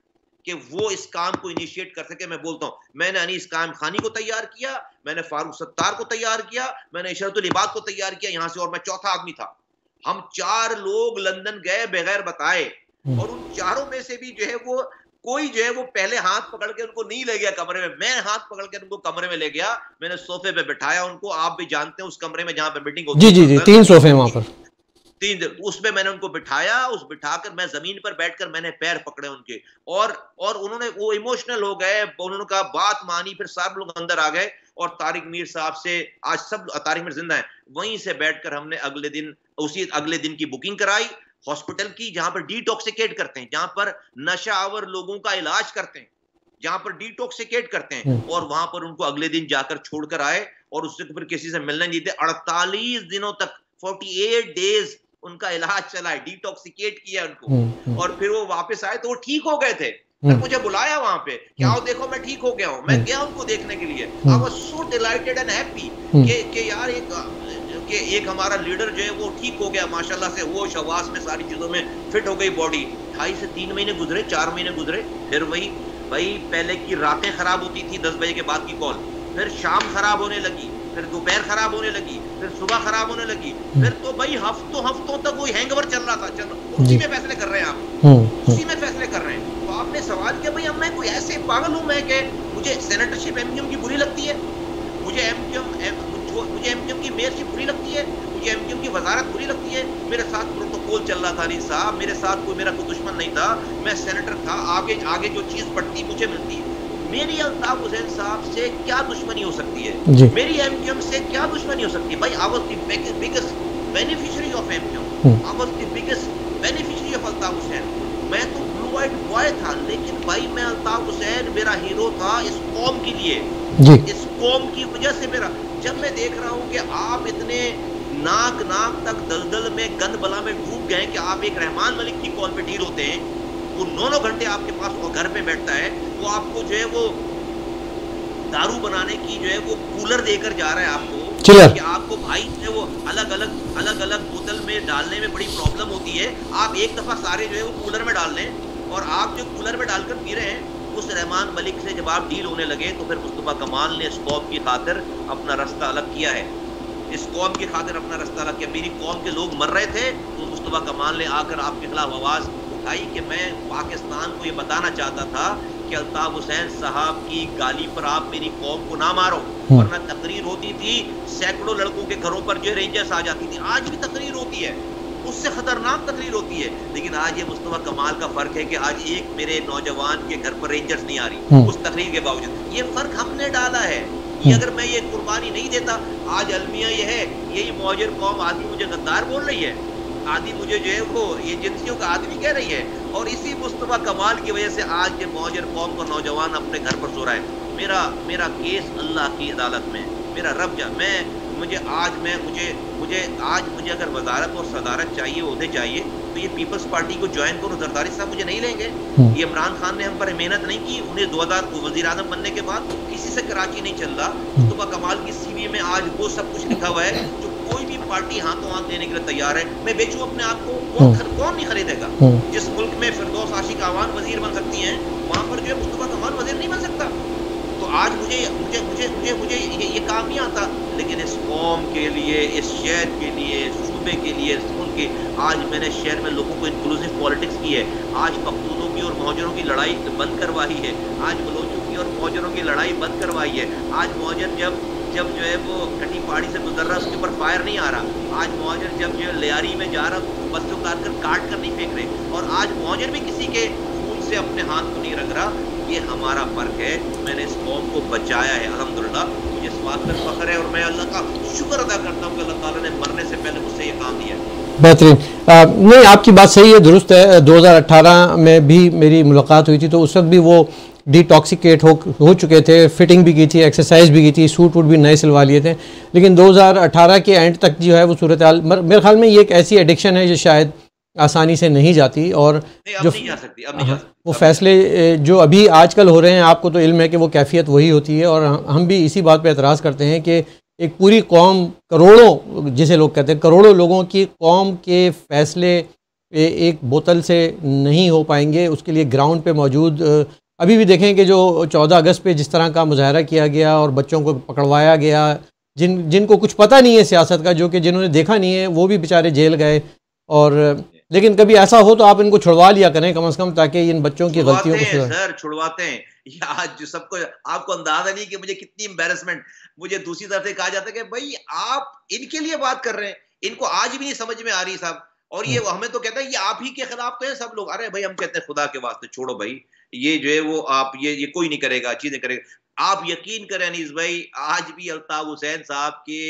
कि वो इस काम को इनिशिएट कर सके। मैं बोलता हूं, मैंने अनीस कायम खानी को तैयार किया, मैंने फारूक सत्तार को तैयार किया, मैंने इशरतुल इबाद को तैयार किया यहां से, और मैं चौथा आदमी था। हम 4 लोग लंदन गए बगैर बताए, और उन चारों में से भी जो है वो कोई जो है वो पहले हाथ पकड़ के उनको नहीं ले गया कमरे में, मैं हाथ पकड़ के उनको कमरे में ले गया, मैंने सोफे पे बिठाया उनको। आप भी जानते हैं उस कमरे में जहां पे मीटिंग होती है, जी 3 सोफे वहां पर, 3 उसमें मैंने उनको बिठाया, बिठाकर मैं जमीन पर बैठकर मैंने पैर पकड़े उनके, और उन्होंने वो इमोशनल हो गए, उन्होंने कहा बात मानी। फिर सारे लोग अंदर आ गए और तारिक मीर साहब से, आज सब तारिक मीर जिंदा है, वहीं से बैठकर हमने अगले दिन की बुकिंग कराई हॉस्पिटल की, जहां पर डिटॉक्सिकेट करते हैं, जहां पर नशा आवर लोगों का इलाज करते हैं, जहां पर डिटॉक्सिकेट करते हैं, और वहां पर उनको अगले दिन जाकर छोड़कर आए, और उससे फिर किसी से मिलने नहीं थे। 48 दिनों तक 48 डेज उनका इलाज चला है, डिटॉक्सिकेट किया उनको, और फिर वो वापस आए तो वो ठीक हो गए थे। फिर मुझे बुलाया वहां पे, क्या हो देखो मैं ठीक हो गया हूं। मैं गया उनको देखने के लिए, I was so delighted and happy कि यार एक हमारा लीडर जो है वो ठीक हो गया माशाल्लाह से, वो शवास में सारी चीजों में फिट हो गई बॉडी। 2.5 से 3 महीने गुजरे, 4 महीने गुजरे, फिर वही भाई पहले की रातें खराब होती थी 10 बजे के बाद की कॉल, फिर शाम खराब होने लगी, फिर दोपहर खराब होने लगी, फिर सुबह खराब होने लगी, फिर तो भाई हफ्तों तक वो हैंगओवर चल रहा था। उसी में फैसले कर रहे हैं आप, उसी में फैसले कर रहे हैं। तो आपने सवाल किया भाई अब मैं कोई ऐसे पागल हूं मैं कि मुझे सेनेटरशिप एमक्यूएम की बुरी लगती है, मुझे एमक्यूएम की मेयरशिप बुरी लगती है, मुझे एमक्यूएम की वजारत बुरी लगती है। मेरे साथ प्रोटोकॉल चल रहा था अली साहब, मेरे साथ मेरा कोई दुश्मन नहीं था, मैं सेनेटर था, आगे जो चीज बढ़ती मुझे मिलती है। मेरी अल्ताफ हुसैन साहब से क्या दुश्मनी हो सकती है, मेरी एमक्यूएम से क्या दुश्मनी हो सकती है? भाई I was the biggest beneficiary of MQ, I was the biggest beneficiary of Altaf Hussain. मैं तो ब्लू आइट बॉय था, लेकिन भाई मैं अल्ताफ हुसैन मेरा हीरो था इस कौम के लिए, इस कौम की वजह से मेरा। जब मैं देख रहा हूँ कि आप इतने नाक तक दलदल में गंद बला में डूब गए कि आप एक रहमान मलिक की कॉल पे डील होते हैं, वो 9 घंटे आपके पास वो घर पे बैठता है, वो आपको जो है वो दारू बनाने की जो है वो कूलर देकर जा रहा है आपको, कि आपको भाई जो है वो अलग अलग बोतल में डालने में बड़ी प्रॉब्लम होती है, आप एक दफा सारे जो है वो कूलर में डाल लें, और आप जो कूलर में डालकर पी रहे हैं, उस रहमान मलिक से जब आप डील होने लगे तो फिर मुस्तफा कमाल ने इस कौम की खातिर अपना रास्ता अलग किया है, इस कौम की खातिर अपना रास्ता अलग किया। मेरी कौम के लोग मर रहे थे तो मुस्तफा कमाल ने आकर आपके खिलाफ आवाज उठाई कि मैं पाकिस्तान को ये बताना चाहता था कि अल्ताफ हुसैन साहब की गाली पर आप मेरी कौम को ना मारो, वरना तकरीर होती थी, सैकड़ों लड़कों के घरों पर जो रेंजर्स आ जाती थी, आज भी तकरीर होती है, उससे खतरनाक तकरीर होती है। लेकिन आज ये मुस्तफा कमाल का फर्क है कि आज एक मेरे नौजवान के घर पर रेंजर्स नहीं आ रही उस तकरीर के बावजूद। ये फर्क हमने डाला है, ये अगर मैं ये कुर्बानी नहीं देता, आज अलमिया ये है, यही मौजर कौम आदमी मुझे गद्दार बोल रही है, आदि मुझे जो है वो ये जिनसियों का आदमी कह रही है, और इसी मुस्तफा कमाल की वजह से आज के मौजर कौम का नौजवान अपने घर पर सो रहा है। मेरा केस अल्लाह की अदालत में, मेरा रब जा, मुझे अगर वजारत और सदारत चाहिए, ओहदे चाहिए, तो ये पीपल्स पार्टी को ज्वाइन करो, जरदारी साहब मुझे नहीं लेंगे। ये इमरान खान ने हम पर मेहनत नहीं की, उन्हें 2000 वजीर आजम बनने के बाद किसी से कराची नहीं चल रहा। मुस्तफा कमाल की सीवी में आज वो सब कुछ लिखा हुआ है जो कोई भी पार्टी हाथों हाथ देने के लिए तैयार है। मैं बेचूं अपने आप को, कौन नहीं खरीदेगा? जिस मुल्क में फिरदौस आशिक आवान वजीर बन सकती हैं, वहां पर जो है मुस्तफा कमाल वजीर नहीं बन सकता। तो आज मुझे ये काम नहीं आता, लेकिन इस कौम के लिए, इस शहर के लिए, इस सूबे के लिए, इस मुल्क के, आज मैंने शहर में लोगों को इंक्लूसिव पॉलिटिक्स की है। आज पख्तूनों की और मौजरों की लड़ाई बंद करवाई है, आज बलोचों की और मौजरों की लड़ाई बंद करवाई है। आज मौजर जब जो है वो कटी पहाड़ी से गुजर रहा, उसके ऊपर फायर नहीं आ रहा। आज मौजर जब जो लियारी में जा रहा, बस को काट कर नहीं फेंक रहे, और आज मौजर भी किसी के खून से अपने हाथ को नहीं रख रहा। ये हमारा फर्क है। मैंने इस कौम को बचाया है, अल्हम्दुलिल्लाह, मुझे इस बात पर फख्र है, और मैं अल्लाह का शुक्र अदा करता हूँ कि अल्लाह ताला ने मरने से पहले मुझसे ये काम दिया। बेहतरीन। नहीं, आपकी बात सही है, दुरुस्त है। 2018 में भी मेरी मुलाकात हुई थी, तो उस वक्त भी वो डिटॉक्सिकेट हो चुके थे, फिटिंग भी की थी, एक्सरसाइज भी की थी, सूट वूट भी नए सिलवा लिए थे। लेकिन 2018 के एंड तक जो है वो सूरत हाल, मेरे ख्याल में ये एक ऐसी एडिक्शन है जो शायद आसानी से नहीं जाती, और जो नहीं जा सकती, अब नहीं जा सकती। वो फैसले जो अभी आजकल हो रहे हैं, आपको तो इल्म है कि वो कैफियत वही होती है। और हम भी इसी बात पे एतराज़ करते हैं कि एक पूरी कौम, करोड़ों, जिसे लोग कहते हैं करोड़ों लोगों की कौम के फैसले एक बोतल से नहीं हो पाएंगे। उसके लिए ग्राउंड पे मौजूद, अभी भी देखें कि जो 14 अगस्त पे जिस तरह का मुजाहरा किया गया और बच्चों को पकड़वाया गया, जिनको कुछ पता नहीं है सियासत का, जो कि जिन्होंने देखा नहीं है, वो भी बेचारे जेल गए। और लेकिन कभी ऐसा हो तो आप इनको छुड़वा लिया करें कम से कम, ताकि इन बच्चों की गलतियों को सर छुड़वाते हैं। आज सबको आपको अंदाजा नहीं कि मुझे कितनी एम्बैरेसमेंट, मुझे दूसरी तरफ से कहा जाता है कि भाई आप इनके लिए बात कर रहे हैं, इनको आज भी नहीं समझ में आ रही साहब, और ये हमें तो कहते हैं ये आप ही के खिलाफ तो है सब लोग। अरे भाई हम कहते हैं खुदा के वास्ते छोड़ो भाई, ये जो है वो आप ये कोई नहीं करेगा, चीज नहीं करेगा। आप यकीन करें अनीस भाई, आज भी अल्ताफ हुसैन साहब के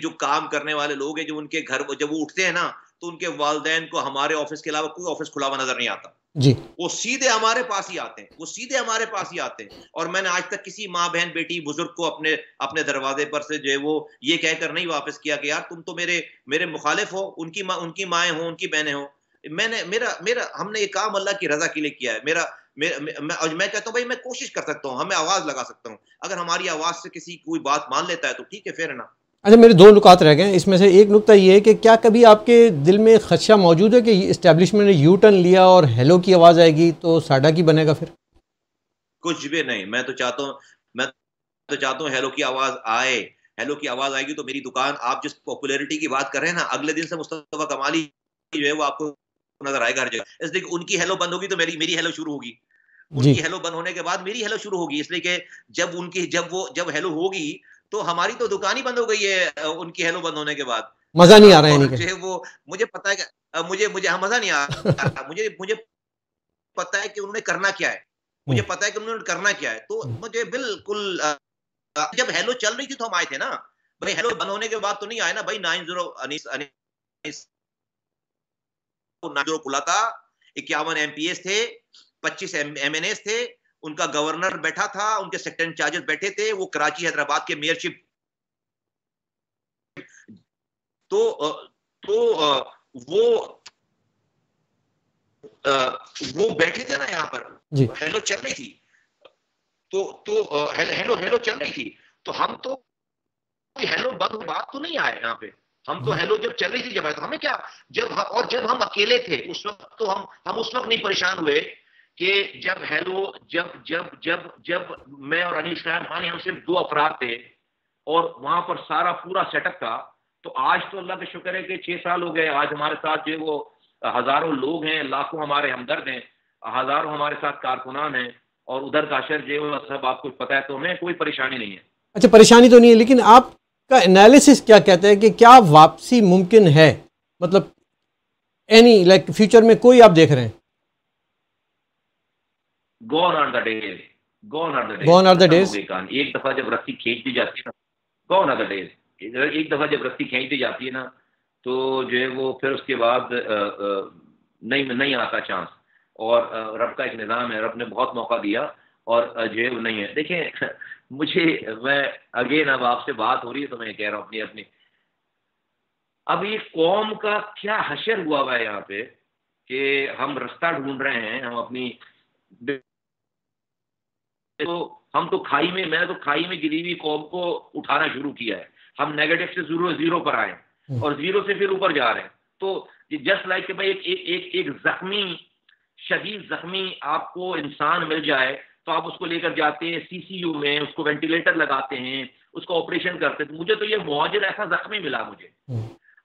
जो काम करने वाले लोग हैं, जो उनके घर जब वो उठते हैं ना, तो उनके वालिदैन को हमारे ऑफिस के अलावा कोई ऑफिस खुला हुआ नजर नहीं आता जी। वो सीधे हमारे पास ही आते हैं, वो सीधे हमारे पास ही आते हैं। और मैंने आज तक किसी माँ बहन बेटी बुजुर्ग को अपने दरवाजे पर से जो है वो ये कहकर नहीं वापस किया कि यार तुम तो मेरे मुखालिफ हो, उनकी माएँ हो, उनकी बहनें हो। हमने ये काम अल्लाह की रजा के लिए किया है। मैं कहता हूँ भाई मैं कोशिश कर सकता हूँ, हमें आवाज लगा सकता हूँ, अगर हमारी आवाज से किसी कोई बात मान लेता है तो ठीक है, फेयर है ना। अच्छा, मेरे 2 नुकात रह गए। इसमें से एक नुकता ये है कि क्या कभी आपके दिल में खदशा मौजूद है कि इस्टेब्लिशमेंट ने यू टर्न लिया और हेलो की आवाज़ आएगी तो साडा की बनेगा फिर? कुछ भी नहीं। मैं तो चाहता हूँ हेलो की आवाज़ आए। हेलो की आवाज़ आएगी तो मेरी दुकान, आप जिस पॉपुलैरिटी की बात कर रहे हैं ना, अगले दिन से मुस्तफा कमाली जो है वो आपको नजर आएगा हर जगह। इसलिए उनकी हेलो बंद होगी तो मेरी हेलो शुरू होगी, उनकी हेलो बंद होने के बाद मेरी हेलो शुरू होगी। इसलिए कि जब हेलो होगी तो हमारी तो दुकान ही बंद हो गई है उनकी हेलो बंद होने के बाद। मजा नहीं आ रहा है जो है वो मुझे पता है कि मुझे मजा नहीं आ रहा। मुझे पता है कि उन्होंने करना क्या है, मुझे पता है कि उन्होंने करना क्या है। तो मुझे बिल्कुल जब हेलो चल रही थी तो हम आए थे ना, भाई हेलो बंद होने के बाद तो नहीं आए ना भाई। 90 अनीस अनीस 90 खुला था, 51 एमपीएस थे, 25 एमएनएस थे, उनका गवर्नर बैठा था, उनके सेक्टर इंचार्जेस बैठे थे, वो कराची हैदराबाद के मेयरशिप। तो वो वो बैठे थे ना यहाँ पर, हेलो चल रही थी, तो हेलो हेलो चल रही थी, तो हम तो हेलो बंद बात तो नहीं आए यहाँ पे। हम तो हेलो जब चल रही थी, जब आए तो हमें क्या, जब हम अकेले थे उस वक्त, तो हम उस वक्त नहीं परेशान हुए कि जब हेलो जब जब जब जब मैं और अनिल खान हम सिर्फ 2 अफराद थे और वहां पर सारा पूरा सेटअप था। तो आज तो अल्लाह का शुक्र है कि 6 साल हो गए, आज हमारे साथ जो वो हजारों लोग हैं, लाखों हमारे हमदर्द हैं, हजारों हमारे साथ कारकुनान हैं, और उधर का अशर जो सब आपको पता है, तो हमें कोई परेशानी नहीं है। अच्छा, परेशानी तो नहीं है, लेकिन आपका एनालिसिस क्या कहता है कि क्या वापसी मुमकिन है? मतलब एनी लाइक फ्यूचर में कोई आप देख रहे हैं? Gone are the days, gone are the days, gone are the days. एक दफा जब रस्सी खींच दी जाती है ना, गॉन आर द डेज, एक दफा जब रस्सी खींच दी जाती है ना, तो जो है वो फिर उसके बाद नहीं आता चांस। और रब का एक निज़ाम है, रब ने बहुत मौका दिया, और जो है वो नहीं है। देखें मुझे, मैं अगेन अब आपसे बात हो रही है तो मैं कह रहा हूँ अपनी अपनी, अब ये कौम का क्या हशर हुआ है यहाँ पे कि हम रास्ता ढूंढ रहे हैं, हम अपनी, तो हम तो खाई में, मैंने तो खाई में गिरी हुई कौम को उठाना शुरू किया है। हम नेगेटिव से जीरो पर आए और जीरो से फिर ऊपर जा रहे हैं। तो जस्ट लाइक कि भाई एक जख्मी, शदीद जख्मी आपको इंसान मिल जाए, तो आप उसको लेकर जाते हैं सीसीयू में, उसको वेंटिलेटर लगाते हैं, उसका ऑपरेशन करते हैं। तो मुझे तो ये मुहाजिर ऐसा जख्मी मिला मुझे।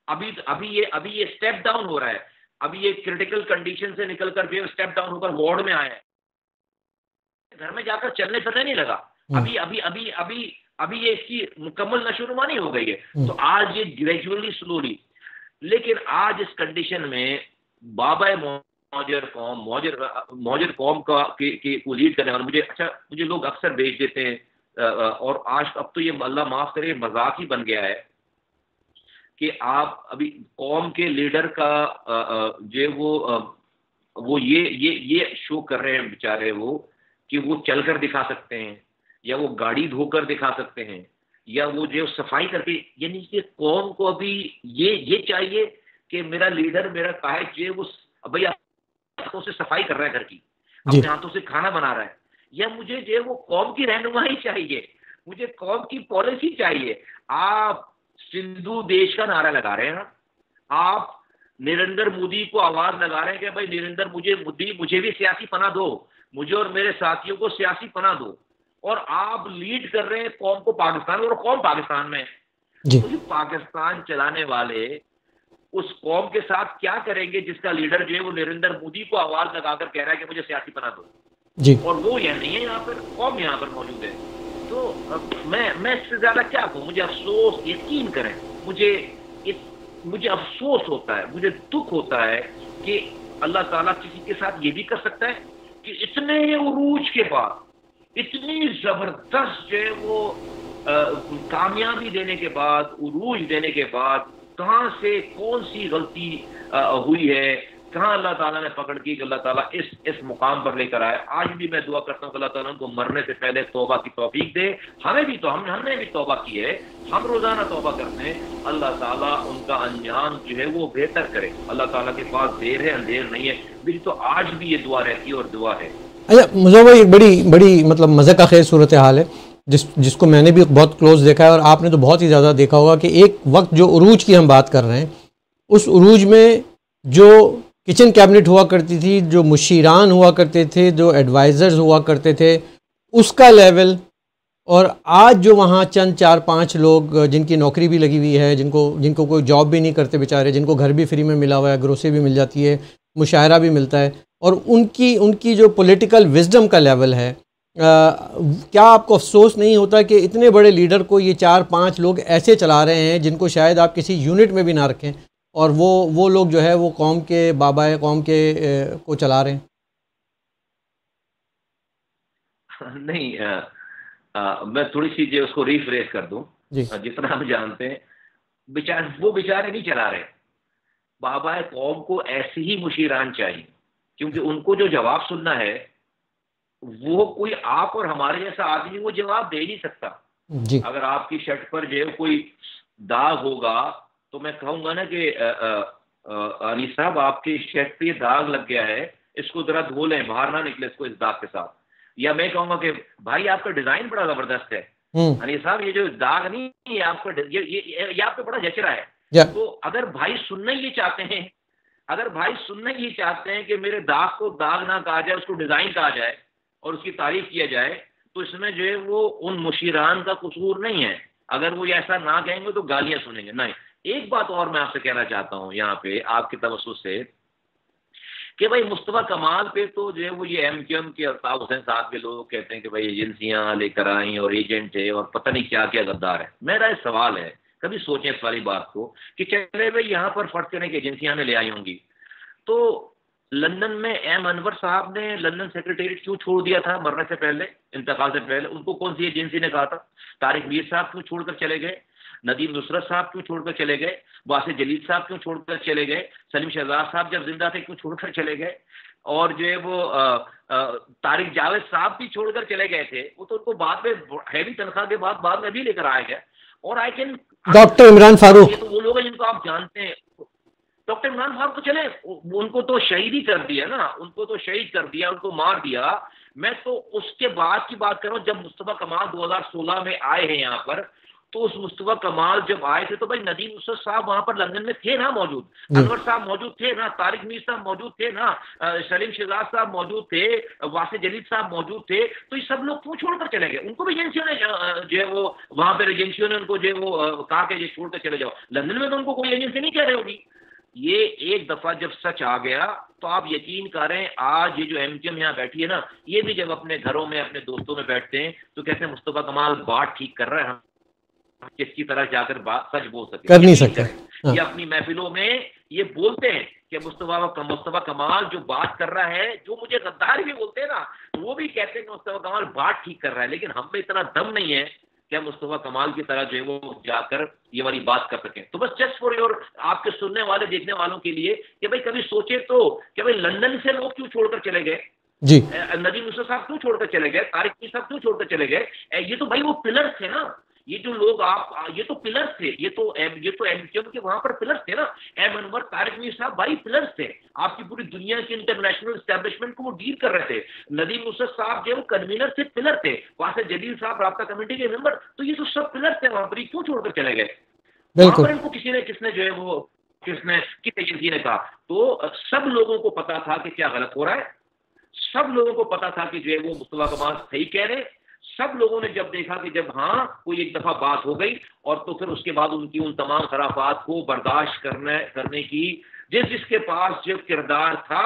अभी ये स्टेप डाउन हो रहा है, अभी ये क्रिटिकल कंडीशन से निकलकर फिर स्टेप डाउन होकर वार्ड में आया है, घर में जाकर चलने फिरने नहीं लगा। अभी अभी अभी अभी अभी ये इसकी मुकम्मल नशोनुमा नहीं हो गई है। तो आज ये ग्रेजुअली स्लोली, लेकिन आज इस कंडीशन में बाबा मौजर कौम को लीड करने वाले, मुझे लोग अक्सर भेज देते हैं, और आज अब तो ये अल्लाह माफ करे मजाक ही बन गया है कि आप अभी कौम के लीडर का जो वो ये शो कर रहे हैं बेचारे, वो कि वो चलकर दिखा सकते हैं, या वो गाड़ी धोकर दिखा सकते हैं, या वो जो सफाई करके, यानी कि कौम को अभी ये चाहिए कि मेरा लीडर, मेरा कायद जो वो भैया हाथों से सफाई कर रहा है घर की, अपने हाथों से खाना बना रहा है, या मुझे जो वो कौम की रहनुमाई चाहिए, मुझे कौम की पॉलिसी चाहिए। आप सिंधु देश का नारा लगा रहे हैं, आप नरेंद्र मोदी को आवाज लगा रहे हैं कि भाई नरेंद्र मोदी मुझे भी सियासी पनाह दो, मुझे और मेरे साथियों को सियासी पनाह दो, और आप लीड कर रहे हैं कौम को पाकिस्तान, और कौम पाकिस्तान में। तो जो पाकिस्तान चलाने वाले उस कौम के साथ क्या करेंगे जिसका लीडर जो है वो नरेंद्र मोदी को आवाज लगाकर कह रहा है कि मुझे सियासी पनाह दो जी, और वो यह नहीं है, यहाँ पर कौम यहाँ पर मौजूद है। तो मैं इससे ज्यादा क्या कहूँ, मुझे अफसोस, यकीन करें, मुझे अफसोस होता है, मुझे दुख होता है कि अल्लाह ताला किसी के साथ ये भी कर सकता है कि इतने उरूज के बाद, इतनी जबरदस्त जो है वो कामयाबी देने के बाद, उरूज देने के बाद, कहां से कौन सी गलती हुई है, कहां अल्लाह ताला ने पकड़ की कि अल्लाह ताला इस मुकाम पर लेकर आए। आज भी मैं दुआ करता हूं कि अल्लाह ताला उनको मरने से पहले तौबा की तौफीक दे। हमें भी तो हमने भी तौबा की है, हम रोजाना तौबा करते हैं। अल्लाह ताला उनका अंजाम जो है वो बेहतर करे। अल्लाह ताला के पास देर है, अंधेर नहीं है। मेरी तो आज भी ये दुआ रहती है और दुआ है। अच्छा मुझे भाई, एक बड़ी मतलब मज़े का खेल सूरत हाल है जिसको मैंने भी बहुत क्लोज देखा है, और आपने तो बहुत ही ज़्यादा देखा होगा कि एक वक्त जो उरूज की हम बात कर रहे हैं, उस उरूज में जो किचन कैबिनेट हुआ करती थी, जो मुशीरान हुआ करते थे, जो एडवाइज़र्स हुआ करते थे, उसका लेवल, और आज जो वहाँ चंद 4-5 लोग जिनकी नौकरी भी लगी हुई है, जिनको कोई जॉब भी नहीं करते बेचारे, जिनको घर भी फ्री में मिला हुआ है, ग्रोसरी भी मिल जाती है, मुशायरा भी मिलता है, और उनकी जो पॉलिटिकल विजडम का लेवल है, क्या आपको अफसोस नहीं होता कि इतने बड़े लीडर को ये 4-5 लोग ऐसे चला रहे हैं जिनको शायद आप किसी यूनिट में भी ना रखें, और वो लोग जो है वो कौम के बाबा कौम के को चला रहे हैं? नहीं, मैं थोड़ी सी जो उसको रिफ्रेश कर दूं जी जितना हम जानते हैं, वो बेचारे नहीं चला रहे। बाबा कौम को ऐसे ही मुशीरान चाहिए, क्योंकि उनको जो जवाब सुनना है वो कोई आप और हमारे जैसा आदमी वो जवाब दे नहीं सकता। जी अगर आपकी शर्ट पर जो है कोई दाग होगा तो मैं कहूंगा ना कि अनीस साहब, आपकी शर्ट पे ये दाग लग गया है, इसको जरा धो लें, बाहर ना निकले इसको इस दाग के साथ। या मैं कहूंगा कि भाई आपका डिजाइन बड़ा जबरदस्त है, अनीस साहब ये जो दाग नहीं है आपका, ये आप पे बड़ा जच रहा है। या तो अगर भाई सुनना ही चाहते हैं, अगर भाई सुनना ही चाहते हैं कि मेरे दाग को दाग ना कहा जाए, उसको डिजाइन कहा जाए और उसकी तारीफ किया जाए, तो इसमें जो है वो उन मुशीरान का कसूर नहीं है। अगर वो ऐसा ना कहेंगे तो गालियां सुनेंगे। नहीं, एक बात और मैं आपसे कहना चाहता हूं यहाँ पे आपके तवज्जुह से, कि भाई मुस्तफा कमाल पे तो जो है वो ये एमक्यूएम के अल्ताफ हुसैन साहब के लोग कहते हैं कि भाई एजेंसियां लेकर आई और एजेंट है और पता नहीं क्या क्या गद्दार है। मेरा एक सवाल है, कभी सोचें इस वाली बात को कि चले भाई यहाँ पर फर्ज करें कि एजेंसियां ने ले आई होंगी, तो लंदन में एम अनवर साहब ने लंदन सेक्रेटेरिएट क्यों छोड़ दिया था मरने से पहले, इंतकाल से पहले? उनको कौन सी एजेंसी ने कहा था? तारिक मीर साहब क्यों छोड़कर चले गए? नदीम नुसरत साहब क्यों छोड़कर चले गए? वासिफ जलील साहब क्यों छोड़कर चले गए? सलीम शहजाद साहब जब जिंदा थे क्यों छोड़कर चले गए? और जो है वो तारिक जावेद साहब भी छोड़कर चले गए थे, वो तो उनको बाद में हैवी तनख्वाह के बाद में भी लेकर आया गया। और I can doctor Imran Farooq, ये तो वो लोग हैं जिनको आप जानते हैं। डॉक्टर इमरान फारूक तो चले, उनको तो शहीद ही कर दिया ना, उनको तो शहीद कर दिया, उनको मार दिया। मैं तो उसके बाद की बात कर रहा हूँ, जब मुस्तफा कमाल 2016 में आए हैं यहाँ पर, तो उस मुस्तफा कमाल जब आए थे तो भाई नदीम नुसरत साहब वहां पर लंदन में थे ना मौजूद, अनवर साहब मौजूद थे ना, तारिक मीर साहब मौजूद थे ना, सलीम शहजाद साहब मौजूद थे, वासिफ जलील साहब मौजूद थे। तो ये सब लोग क्यों छोड़कर चले गए? उनको भी एजेंसियों ने जो है वो वहां पर एजेंसियों ने उनको जो है वो कहा कि ये छोड़कर चले जाओ। लंदन में तो उनको कोई एजेंसी नहीं कह रही होगी। ये एक दफा जब सच आ गया तो आप यकीन करें, आज ये जो एमक्यूएम यहाँ बैठी है ना, ये भी जब अपने घरों में अपने दोस्तों में बैठते हैं तो कहते हैं मुस्तफा कमाल बात ठीक कर रहा है, हम किसकी तरह जाकर बात सच बोल सके, कर नहीं सकते। ये अपनी महफिलों में ये बोलते हैं कि मुस्तफा कमाल जो बात कर रहा है, जो मुझे गद्दार भी बोलते हैं ना, वो भी कहते हैं कि मुस्तफा कमाल बात ठीक कर रहा है। लेकिन हम में इतना दम नहीं है क्या मुस्तफा कमाल की तरह जो है वो जाकर ये वाली बात कर सकें। तो बस जस्ट फॉर योर, आपके सुनने वाले देखने वालों के लिए, कि भाई कभी सोचे तो कि भाई लंदन से लोग क्यों छोड़कर चले गए जी, नदीम नुसरत साहब क्यों छोड़कर चले गए, तारिक मीर साहब क्यों छोड़कर चले गए? ये तो भाई वो पिलर्स थे ना, ये जो लोग आप, ये तो पिलर्स थे, ये तो एमक्यूएम के वहां पर पिलर्स थे ना। एम अनवर, तारिक मीर साहब भाई पिलर्स थे, आपकी पूरी दुनिया की इंटरनेशनल एस्टेब्लिशमेंट को वो डील कर रहे थे। नदीम नुसरत साहब जो वो कन्वीनर थे, पिलर थे। वासिफ जलील साहब राब्ता कमेटी के मेंबर। तो ये तो सब पिलर्स थे वहां पर, ये क्यों छोड़कर चले गए? वहां पर इनको किसने जो है वो किस एजेंसी ने कहा? तो सब लोगों को पता था कि क्या गलत हो रहा है, सब लोगों को पता था कि जो है वो मुस्तफा कमाल सही कह रहे। सब लोगों ने जब देखा कि जब हाँ कोई एक दफा बात हो गई, और तो फिर उसके बाद उनकी उन तमाम खराफात को बर्दाश्त करने की जिसके पास जो किरदार था,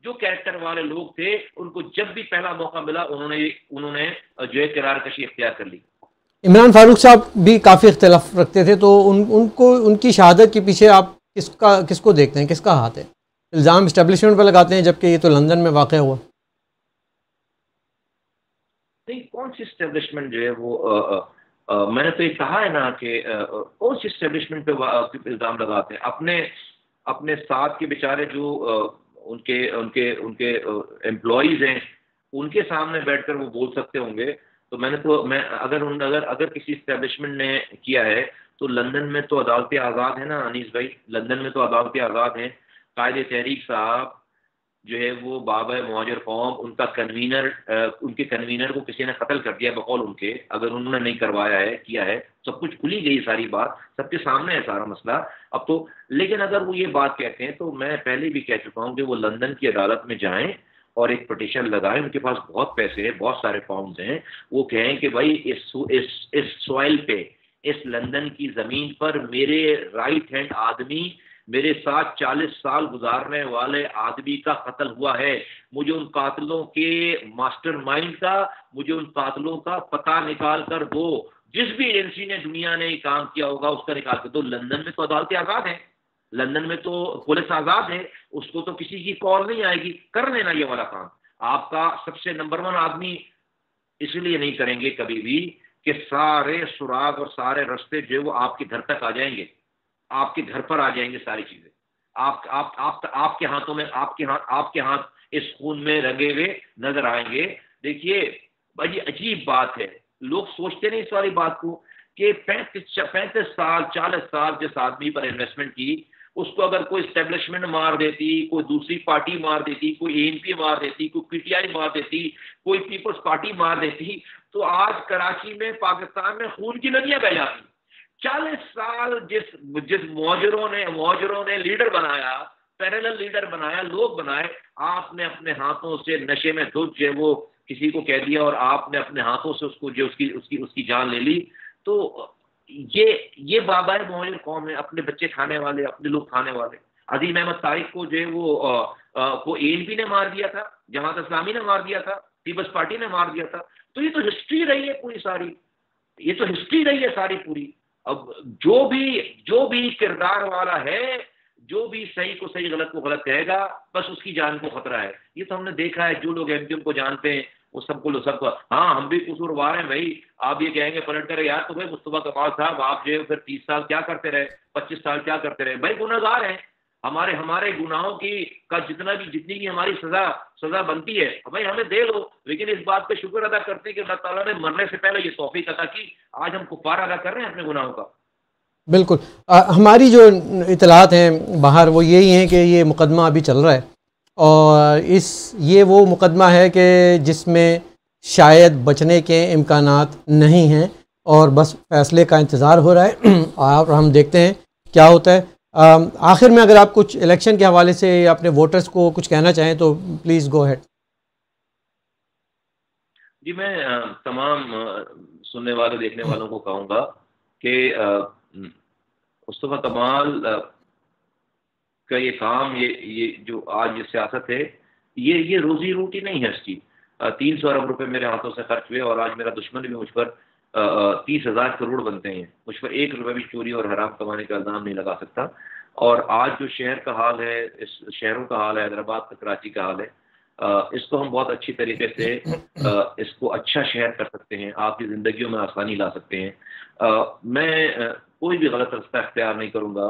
जो कैरेक्टर वाले लोग थे, उनको जब भी पहला मौका मिला उन्होंने जो है किरार कशी इख्तियार कर ली। इमरान फारूक साहब भी काफ़ी इख्तलाफ रखते थे, तो उनको उनकी शहादत के पीछे आप किसको देखते हैं, किसका हाथ है? इल्ज़ाम इस्टेब्लिशमेंट पर लगाते हैं, जबकि ये तो लंदन में वाक़या हुआ। नहीं, कौन सी एस्टेब्लिशमेंट जो है वो मैंने तो ये कहा है ना कि कौन सी एस्टेब्लिशमेंट पे इल्ज़ाम लगाते हैं? अपने साथ के बेचारे जो उनके उनके उनके एम्प्लॉइज हैं, उनके सामने बैठकर वो बोल सकते होंगे। तो मैं अगर किसी एस्टेब्लिशमेंट ने किया है तो लंदन में तो अदालतें आज़ाद है ना अनीस भाई, लंदन में तो अदालतें आज़ाद हैं। कायदे तहरीक साहब जो है वो बाबा मुहाजिर कौम, उनके कन्वीनर को किसी ने कत्ल कर दिया बकौल उनके, अगर उन्होंने नहीं करवाया है, किया है, सब कुछ खुली गई सारी बात, सबके सामने है सारा मसला अब तो। लेकिन अगर वो ये बात कहते हैं तो मैं पहले भी कह चुका हूँ कि वो लंदन की अदालत में जाएं और एक पिटीशन लगाएं, उनके पास बहुत पैसे हैं, बहुत सारे पाउंड हैं। वो कहें कि भाई इस सॉइल पे, इस लंदन की ज़मीन पर मेरे राइट हैंड आदमी, मेरे साथ 40 साल गुजारने वाले आदमी का कत्ल हुआ है, मुझे उन कातिलों के मास्टरमाइंड का, मुझे उन कातिलों का पता निकाल कर दो। जिस भी एजेंसी ने दुनिया ने काम किया होगा उसका निकाल कर दो। लंदन में तो अदालतें आज़ाद हैं, लंदन में तो पुलिस आज़ाद है, उसको तो किसी की कॉल नहीं आएगी, कर लेना ये वाला काम। आपका सबसे नंबर 1 आदमी इसलिए नहीं करेंगे कभी भी कि सारे सुराग और सारे रास्ते जो है वो आपके घर तक आ जाएंगे, आपके घर पर आ जाएंगे सारी चीजें। आप आपके हाथों में, आपके हाथ इस खून में रंगे हुए नजर आएंगे। देखिए बड़ी अजीब बात है, लोग सोचते नहीं इस वाली बात को कि 35 साल 40 साल जिस आदमी पर इन्वेस्टमेंट की, उसको अगर कोई स्टेब्लिशमेंट मार देती, कोई दूसरी पार्टी मार देती, कोई एएनपी मार देती, कोई पीटीआई मार देती, कोई पीपल्स पार्टी मार देती, तो आज कराची में, पाकिस्तान में खून की नदियां बह जाती। 40 साल जिस जिस मौजरों ने लीडर बनाया, पैरेलल लीडर बनाया, लोग बनाए, आपने अपने हाथों से नशे में धुत जो वो किसी को कह दिया और आपने अपने हाथों से उसको जो उसकी उसकी उसकी जान ले ली। तो ये बाबा मौजर कौम है, अपने बच्चे खाने वाले, अपने लोग खाने वाले। अजीम अहमद तारिक को जो है वो एएनपी ने मार दिया था, जमात इस्लामी ने मार दिया था, पीपल्स पार्टी ने मार दिया था। तो ये तो हिस्ट्री रही है पूरी सारी, ये तो हिस्ट्री रही है सारी पूरी। अब जो भी किरदार वाला है, जो भी सही को सही गलत को गलत कहेगा, बस उसकी जान को खतरा है। ये तो हमने देखा है, जो लोग एमक्यूएम को जानते हैं वो सबको हाँ हम भी कसूरवार हैं भाई। आप ये कहेंगे पलट कर यार तो भाई मुस्तफा कमाल साहब आप जो फिर 30 साल क्या करते रहे, 25 साल क्या करते रहे, भाई गुनहगार हैं। हमारे गुनाहों की का जितनी भी हमारी सजा बनती है भाई हमें दे लो, लेकिन इस बात पे शुक्र अदा करते हैं कि अल्लाह ताला ने मरने से पहले ये तौफीक अता की, आज हम कुफार अदा कर रहे हैं अपने गुनाहों का। बिल्कुल। हमारी जो इतलात हैं बाहर वो यही हैं कि ये मुकदमा अभी चल रहा है और ये वो मुकदमा है कि जिसमें शायद बचने के इम्कानात नहीं हैं और बस फैसले का इंतज़ार हो रहा है और हम देखते हैं क्या होता है। आखिर में अगर आप कुछ इलेक्शन के हवाले से अपने वोटर्स को कुछ कहना चाहें तो प्लीज़ गो अहेड। जी मैं तमाम सुनने वाले देखने वालों को कहूँगा कि मुस्तफा कमाल का ये काम, ये जो आज ये सियासत है, ये रोजी रोटी नहीं है इसकी। 300 अरब रुपए मेरे हाथों से खर्च हुए और आज मेरा दुश्मन भी मुझ पर 30,000 करोड़ बनते हैं, मुझ पर 1 रुपये भी चोरी और हराम कमाने का इल्ज़ाम नहीं लगा सकता। और आज जो शहर का हाल है, इस शहरों का हाल है, हैदराबाद का, कराची का हाल है, इसको हम बहुत अच्छी तरीके से इसको अच्छा शहर कर सकते हैं, आपकी ज़िंदगियों में आसानी ला सकते हैं। मैं कोई भी गलत रास्ता इख्तियार नहीं करूँगा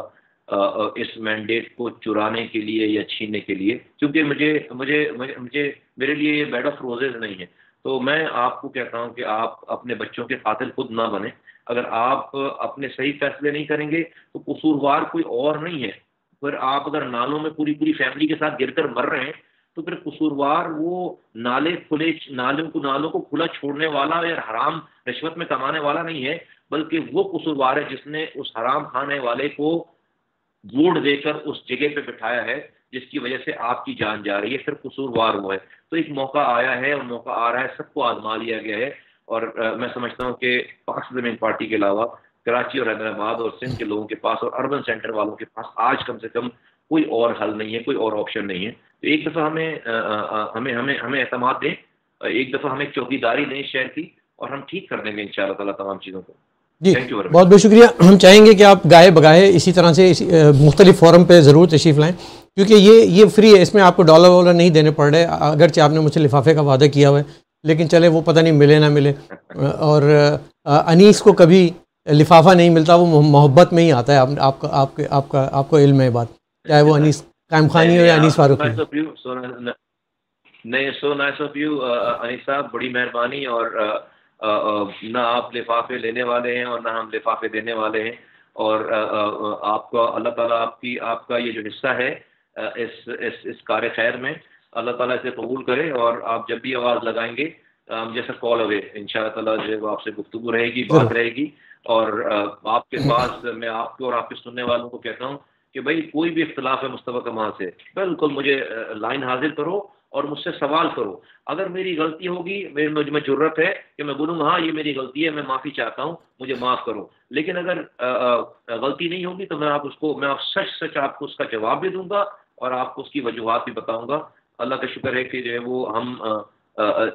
इस मैंडेट को चुराने के लिए या छीनने के लिए, क्योंकि मेरे लिए ये बेड ऑफ रोजेज नहीं है। तो मैं आपको कहता हूँ कि आप अपने बच्चों के कातिल खुद ना बने। अगर आप अपने सही फैसले नहीं करेंगे तो कसूरवार कोई और नहीं है। फिर आप अगर नालों में पूरी फैमिली के साथ गिरकर मर रहे हैं तो फिर कसूरवार वो नालों को खुला छोड़ने वाला या हराम रिश्वत में कमाने वाला नहीं है, बल्कि वो कसूरवार है जिसने उस हराम खाने वाले को वोट देकर उस जगह पे बिठाया है जिसकी वजह से आपकी जान जा रही है। फिर कसूरवार वो है। तो एक मौका आया है और मौका आ रहा है, सबको आजमा लिया गया है। और मैं समझता हूँ कि पाकिस्तान ज़मीन पार्टी के अलावा कराची और हैदराबाद और सिंध के लोगों के पास और अर्बन सेंटर वालों के पास आज कम से कम कोई और हल नहीं है, कोई और ऑप्शन नहीं है। तो एक दफ़ा हमें एतमाद दें, एक दफ़ा हमें चौकीदारी दें शहर की, और हम ठीक कर देंगे इंशाअल्लाह ताला तमाम चीज़ों को। जी बहुत बहुत शुक्रिया। हम चाहेंगे कि आप गाहे बगाहे इसी तरह से मुख्तलिफ फोरम पे ज़रूर तशरीफ़ लाएँ, क्योंकि ये फ्री है, इसमें आपको डॉलर वॉलर नहीं देने पड़ रहे। अगरचे आपने मुझसे लिफाफे का वादा किया हुआ है, लेकिन चले वो पता नहीं मिले ना मिले। और अनीस को कभी लिफाफा नहीं मिलता, वो मोहब्बत में ही आता है। आपको इल्म है बात, चाहे वो अनीस कायम खानी हो या Anees Farooqui. So nice of you Anees साहब, बड़ी मेहरबानी। और ना आप लिफाफे लेने वाले हैं और ना हम लिफाफे देने वाले हैं। और आपका अल्लाह ताला आपका ये जो हिस्सा है इस कार्य खैर में, अल्लाह ताला इसे कबूल करे। और आप जब भी आवाज़ लगाएंगे जैसा कॉल अवे, इंशाअल्लाह ताला जो है वो आपसे गुफ्तगू रहेगी, बात रहेगी। और आपके पास मैं आपको और आपके सुनने वालों को कहता हूँ कि भाई कोई भी इख्तिलाफ है मुस्तफा कमाल से, बिल्कुल मुझे लाइन हाजिर करो और मुझसे सवाल करो। अगर मेरी गलती होगी, मुझे जुर्रत है कि मैं बोलूँगा हाँ ये मेरी गलती है, मैं माफ़ी चाहता हूँ, मुझे माफ़ करो। लेकिन अगर गलती नहीं होगी तो मैं आप सच आपको उसका जवाब भी दूंगा और आपको उसकी वजूहात भी बताऊंगा। अल्लाह का शुक्र है कि जो है वो हम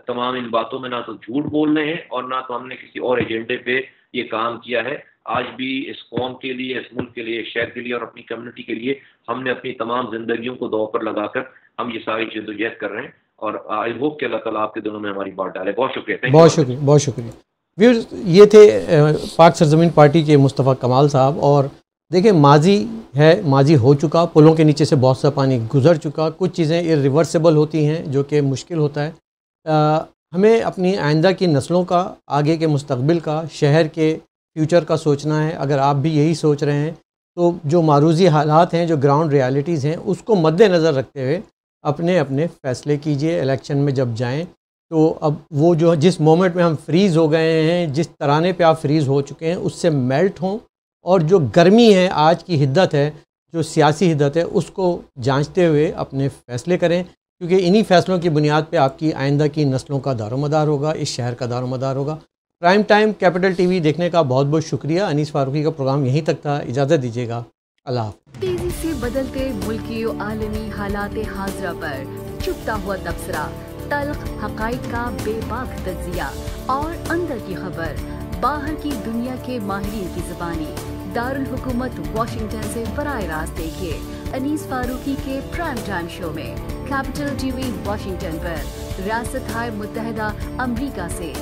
तमाम इन बातों में ना तो झूठ बोल रहे हैं और ना तो हमने किसी और एजेंडे पे ये काम किया है। आज भी इस कौम के लिए, इस मुल्क के लिए, इस शहर के लिए और अपनी कम्युनिटी के लिए हमने अपनी तमाम जिंदगियों को दांव पर लगाकर हम ये सारी जद्दोजहद कर रहे हैं। और आई होप कि अल्लाह ताला आपके दिलों में हमारी बात डाले। बहुत शुक्रिया, बहुत शुक्रिया, बहुत शुक्रिया। व्यूअर्स, ये थे पाक सरजमीन पार्टी के मुस्तफ़ा कमाल साहब। और देखिए, माजी है, माजी हो चुका, पुलों के नीचे से बहुत सा पानी गुजर चुका, कुछ चीज़ें इरिवर्सिबल होती हैं जो कि मुश्किल होता है। हमें अपनी आइंदा की नस्लों का, आगे के मुस्तकबिल का, शहर के फ्यूचर का सोचना है। अगर आप भी यही सोच रहे हैं तो जो मारूजी हालात हैं, जो ग्राउंड रियलिटीज़ हैं, उसको मद्देनज़र रखते हुए अपने अपने फ़ैसले कीजिए। इलेक्शन में जब जाएं तो अब वो जो जिस मोमेंट में हम फ्रीज़ हो गए हैं, जिस तराने पे आप फ्रीज़ हो चुके हैं, उससे मेल्ट हों और जो गर्मी है, आज की हिद्दत है, जो सियासी हिद्दत है, उसको जांचते हुए अपने फ़ैसले करें, क्योंकि इन्हीं फ़ैसलों की बुनियाद पे आपकी आइंदा की नस्लों का दारोमदार होगा, इस शहर का दारोमदार होगा। प्राइम टाइम कैपिटल टीवी देखने का बहुत बहुत शुक्रिया। अनीस फारूकी का प्रोग्राम यहीं तक था। इजाज़त दीजिएगा। अल्लाह हाफ़िज़। तेजी से बदलते मुल्की और आलमी हालात हाज़रा पर चुपता हुआ तबसरा, तल्ख हक़ाइक़ का बेबाक तज्ज़िया और अंदर की खबर बाहर की दुनिया के माहिरीन की ज़बानी। दारुल हुकूमत वाशिंगटन से बराह रास्त देखिए अनीस फारूकी के प्राइम टाइम शो में कैपिटल टीवी वाशिंगटन पर, रियासत हाय मुत्तहिदा अमरीका से।